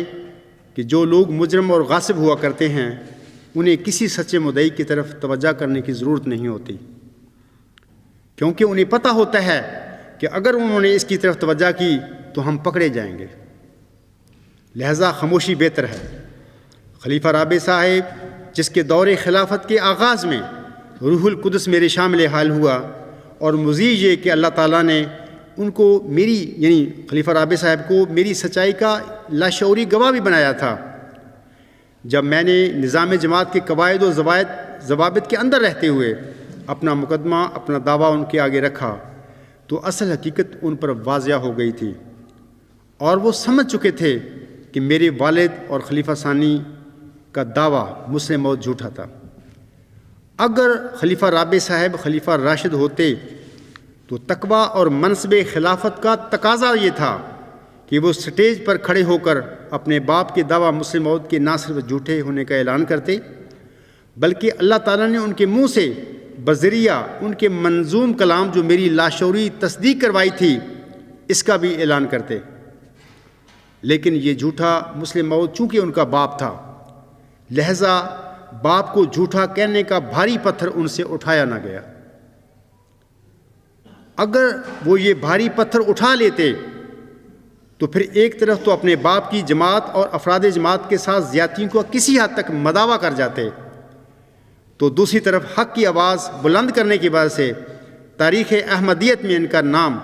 کہ جو لوگ مجرم اور غاصب ہوا کرتے ہیں انہیں کسی سچے مدعی کی طرف توجہ کرنے کی ضرورت نہیں ہوتی، کیونکہ انہیں پتہ ہوتا ہے کہ اگر انہوں نے اس کی طرف توجہ کی تو ہم پکڑے جائیں گے، لہذا خاموشی بہتر ہے۔ خلیفہ رابع صاحب جس کے دور خلافت کے آغاز میں روح القدس میرے شامل حال ہوا، اور مزید یہ کہ اللہ تعالیٰ نے ان کو یعنی خلیفہ رابع صاحب کو میری سچائی کا لاشعوری گواہ بھی بنایا تھا۔ جب میں نے نظام جماعت کے قواعد و ضوابط کے اندر رہتے ہوئے اپنا مقدمہ، اپنا دعویٰ ان کے آگے رکھا تو اصل حقیقت ان پر واضح ہو گئی تھی، اور وہ سمجھ چکے تھے کہ میرے والد اور خلیفہ ثانی کا دعویٰ مسلم موت جھوٹا تھا۔ اگر خلیفہ رابع صاحب خلیفہ راشد ہوتے تو تقویٰ اور منصب خلافت کا تقاضا یہ تھا کہ وہ سٹیج پر کھڑے ہو کر اپنے باپ کے دعویٰ مسلم موت کے نہ صرف جھوٹے ہونے کا اعلان کرتے، بلکہ اللہ تعالیٰ نے ان کے منہ سے بذریعہ ان کے منظوم کلام جو میری لاشعوری تصدیق کروائی تھی اس کا بھی اعلان کرتے۔ لیکن یہ جھوٹا مسلم موت چونکہ ان کا باپ تھا، لہذا باپ کو جھوٹا کہنے کا بھاری پتھر ان سے اٹھایا نہ گیا۔ اگر وہ یہ بھاری پتھر اٹھا لیتے تو پھر ایک طرف تو اپنے باپ کی جماعت اور افراد جماعت کے ساتھ زیادتیوں کو کسی حد تک مداوا کر جاتے، تو دوسری طرف حق کی آواز بلند کرنے کی وجہ سے تاریخ احمدیت میں ان کا نام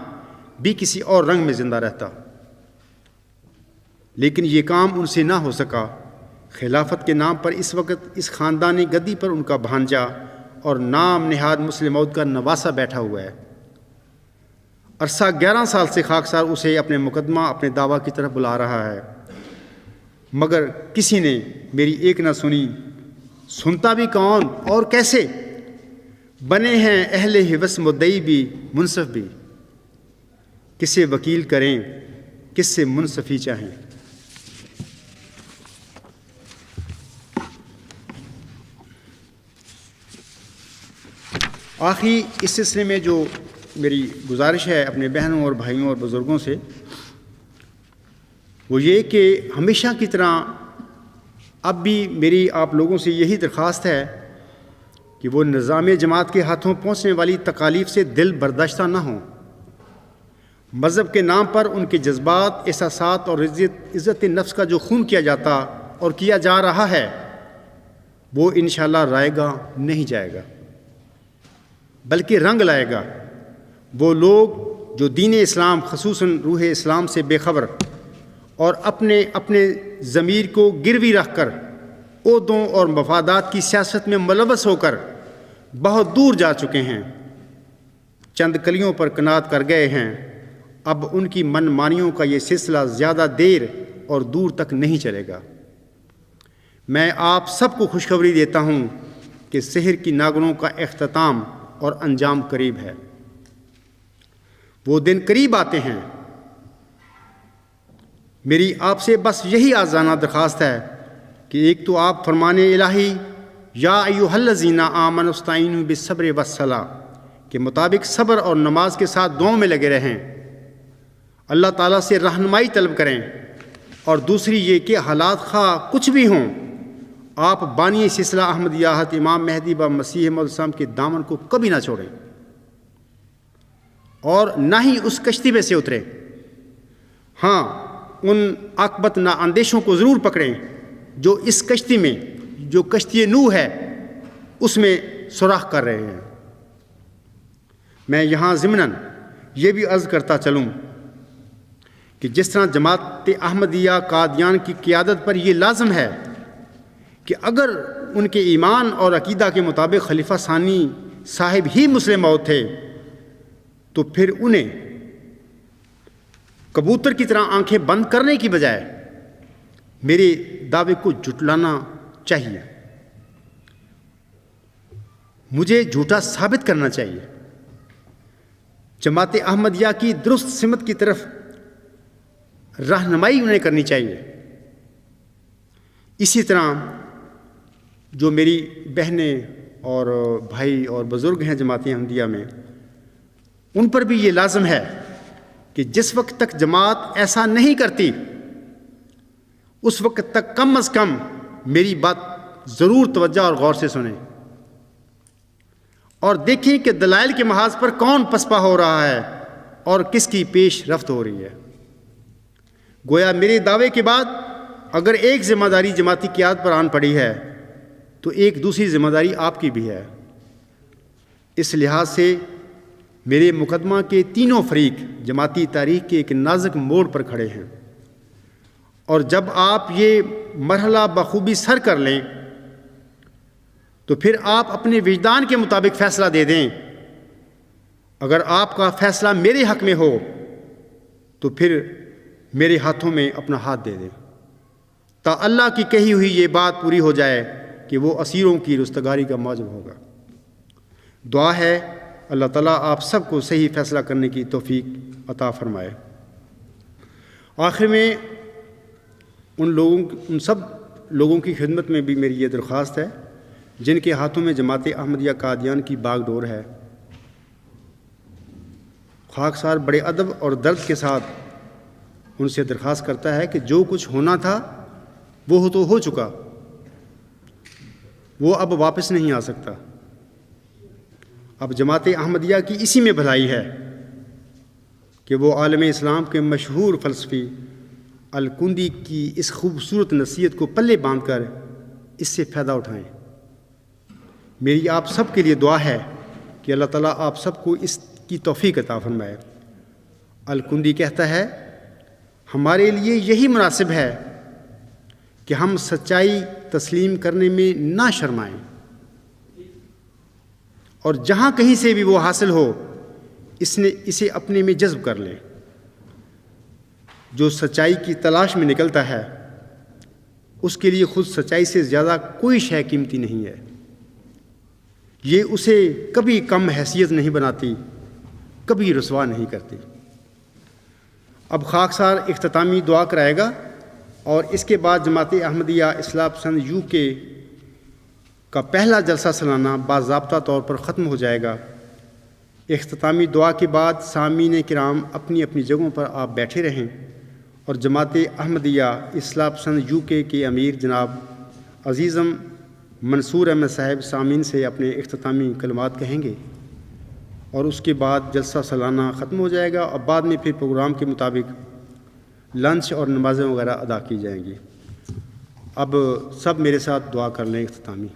بھی کسی اور رنگ میں زندہ رہتا۔ لیکن یہ کام ان سے نہ ہو سکا۔ خلافت کے نام پر اس وقت اس خاندانی گدی پر ان کا بھانجا اور نام نہاد مسلم موعود کا نواسہ بیٹھا ہوا ہے۔ عرصہ 11 سال سے خاکسار اسے اپنے مقدمہ، اپنے دعویٰ کی طرف بلا رہا ہے، مگر کسی نے میری ایک نہ سنی۔ سنتا بھی کون اور کیسے؟ بنے ہیں اہل حوث مدعی بھی منصف بھی، کسے وکیل کریں کس سے منصفی چاہیں۔ آخری اس سلسلے میں جو میری گزارش ہے اپنے بہنوں اور بھائیوں اور بزرگوں سے، وہ یہ کہ ہمیشہ کی طرح اب بھی میری آپ لوگوں سے یہی درخواست ہے کہ وہ نظام جماعت کے ہاتھوں پہنچنے والی تکالیف سے دل برداشتہ نہ ہوں۔ مذہب کے نام پر ان کے جذبات، احساسات اور عزت نفس کا جو خون کیا جاتا اور کیا جا رہا ہے وہ انشاءاللہ رائے گا نہیں جائے گا، بلکہ رنگ لائے گا۔ وہ لوگ جو دین اسلام خصوصاً روح اسلام سے بے خبر اور اپنے ضمیر کو گروی رکھ کر عہدوں اور مفادات کی سیاست میں ملوث ہو کر بہت دور جا چکے ہیں، چند کلیوں پر قناعت کر گئے ہیں، اب ان کی من مانیوں کا یہ سلسلہ زیادہ دیر اور دور تک نہیں چلے گا۔ میں آپ سب کو خوشخبری دیتا ہوں کہ سحر کی ناگنوں کا اختتام اور انجام قریب ہے، وہ دن قریب آتے ہیں۔ میری آپ سے بس یہی آزانہ درخواست ہے کہ ایک تو آپ فرمان الہی یا ایھا الذین آمنوا استعینوا بالصبر والصلاۃ کے مطابق صبر اور نماز کے ساتھ دعاؤں میں لگے رہیں، اللہ تعالیٰ سے رہنمائی طلب کریں، اور دوسری یہ کہ حالات خواہ کچھ بھی ہوں آپ بانی سلسلہ احمدیت امام مہدی و مسیح موعود السلام کے دامن کو کبھی نہ چھوڑیں اور نہ ہی اس کشتی میں سے اتریں۔ ہاں، ان عاقبت نا اندیشوں کو ضرور پکڑیں جو اس کشتی میں، جو کشتی نوح ہے، اس میں سوراخ کر رہے ہیں۔ میں یہاں ضمناً یہ بھی عرض کرتا چلوں کہ جس طرح جماعت احمدیہ قادیان کی قیادت پر یہ لازم ہے کہ اگر ان کے ایمان اور عقیدہ کے مطابق خلیفہ ثانی صاحب ہی مسلم موعود تھے تو پھر انہیں کبوتر کی طرح آنکھیں بند کرنے کی بجائے میرے دعوے کو جھٹلانا چاہیے، مجھے جھوٹا ثابت کرنا چاہیے۔ جماعت احمدیہ کی درست سمت کی طرف رہنمائی انہیں کرنی چاہیے۔ اسی طرح جو میری بہنیں اور بھائی اور بزرگ ہیں جماعت احمدیہ میں، ان پر بھی یہ لازم ہے کہ جس وقت تک جماعت ایسا نہیں کرتی اس وقت تک کم از کم میری بات ضرور توجہ اور غور سے سنیں اور دیکھیں کہ دلائل کے محاذ پر کون پسپا ہو رہا ہے اور کس کی پیش رفت ہو رہی ہے۔ گویا میرے دعوے کے بعد اگر ایک ذمہ داری جماعتی قیادت پر آن پڑی ہے تو ایک دوسری ذمہ داری آپ کی بھی ہے۔ اس لحاظ سے میرے مقدمہ کے تینوں فریق جماعتی تاریخ کے ایک نازک موڑ پر کھڑے ہیں، اور جب آپ یہ مرحلہ بخوبی سر کر لیں تو پھر آپ اپنے وجدان کے مطابق فیصلہ دے دیں۔ اگر آپ کا فیصلہ میرے حق میں ہو تو پھر میرے ہاتھوں میں اپنا ہاتھ دے دیں، تا اللہ کی کہی ہوئی یہ بات پوری ہو جائے کہ وہ اسیروں کی رستگاری کا موجب ہوگا۔ دعا ہے اللہ تعالیٰ آپ سب کو صحیح فیصلہ کرنے کی توفیق عطا فرمائے۔ آخر میں ان سب لوگوں کی خدمت میں بھی میری یہ درخواست ہے جن کے ہاتھوں میں جماعت احمدیہ قادیان کی باغ ڈور ہے۔ خاکسار بڑے ادب اور درد کے ساتھ ان سے درخواست کرتا ہے کہ جو کچھ ہونا تھا وہ تو ہو چکا، وہ اب واپس نہیں آ سکتا۔ اب جماعت احمدیہ کی اسی میں بھلائی ہے کہ وہ عالم اسلام کے مشہور فلسفی الکندی کی اس خوبصورت نصیحت کو پلے باندھ کر اس سے فائدہ اٹھائیں۔ میری آپ سب کے لیے دعا ہے کہ اللہ تعالیٰ آپ سب کو اس کی توفیق عطا فرمائے۔ الکندی کہتا ہے، ہمارے لیے یہی مناسب ہے کہ ہم سچائی تسلیم کرنے میں نہ شرمائیں، اور جہاں کہیں سے بھی وہ حاصل ہو اسے اپنے میں جذب کر لیں۔ جو سچائی کی تلاش میں نکلتا ہے اس کے لیے خود سچائی سے زیادہ کوئی شے قیمتی نہیں ہے۔ یہ اسے کبھی کم حیثیت نہیں بناتی، کبھی رسوا نہیں کرتی۔ اب خاکسار اختتامی دعا کرائے گا اور اس کے بعد جماعت احمدیہ اصلاح پسند یو کے کا پہلا جلسہ سالانہ باضابطہ طور پر ختم ہو جائے گا۔ اختتامی دعا کے بعد سامعین کرام اپنی اپنی جگہوں پر آپ بیٹھے رہیں اور جماعت احمدیہ اصلاح پسند یو کے امیر جناب عزیزم منصور احمد صاحب سامعین سے اپنے اختتامی کلمات کہیں گے، اور اس کے بعد جلسہ سالانہ ختم ہو جائے گا اور بعد میں پھر پروگرام کے مطابق لنچ اور نمازیں وغیرہ ادا کی جائیں گی۔ اب سب میرے ساتھ دعا کر لیں اختتامی۔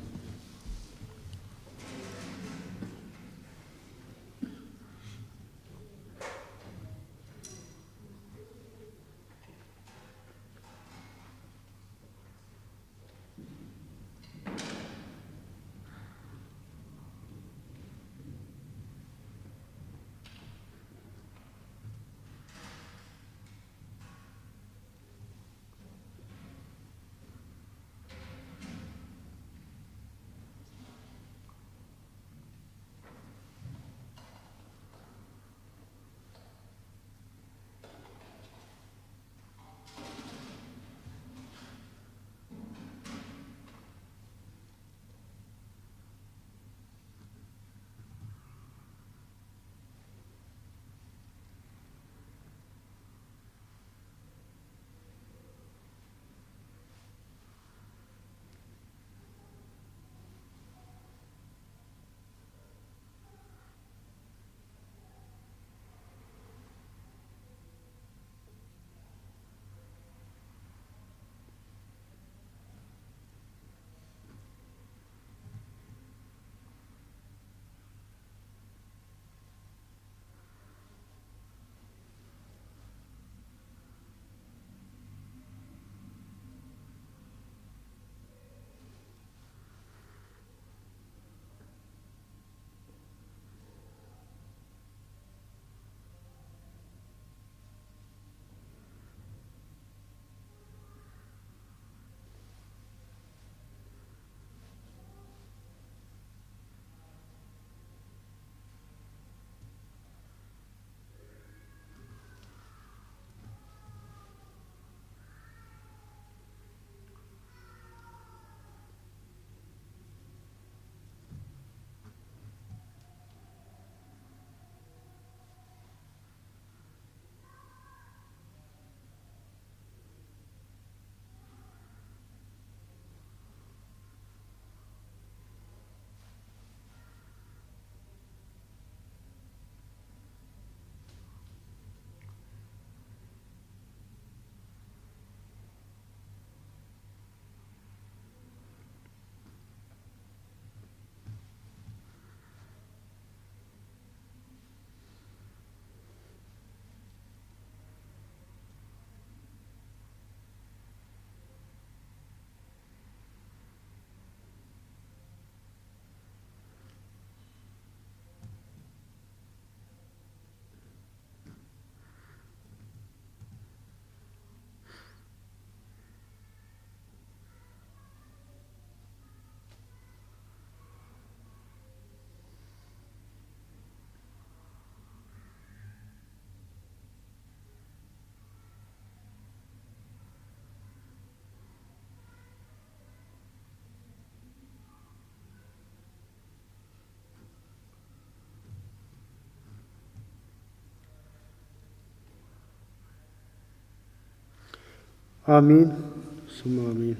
آمین ثم آمین.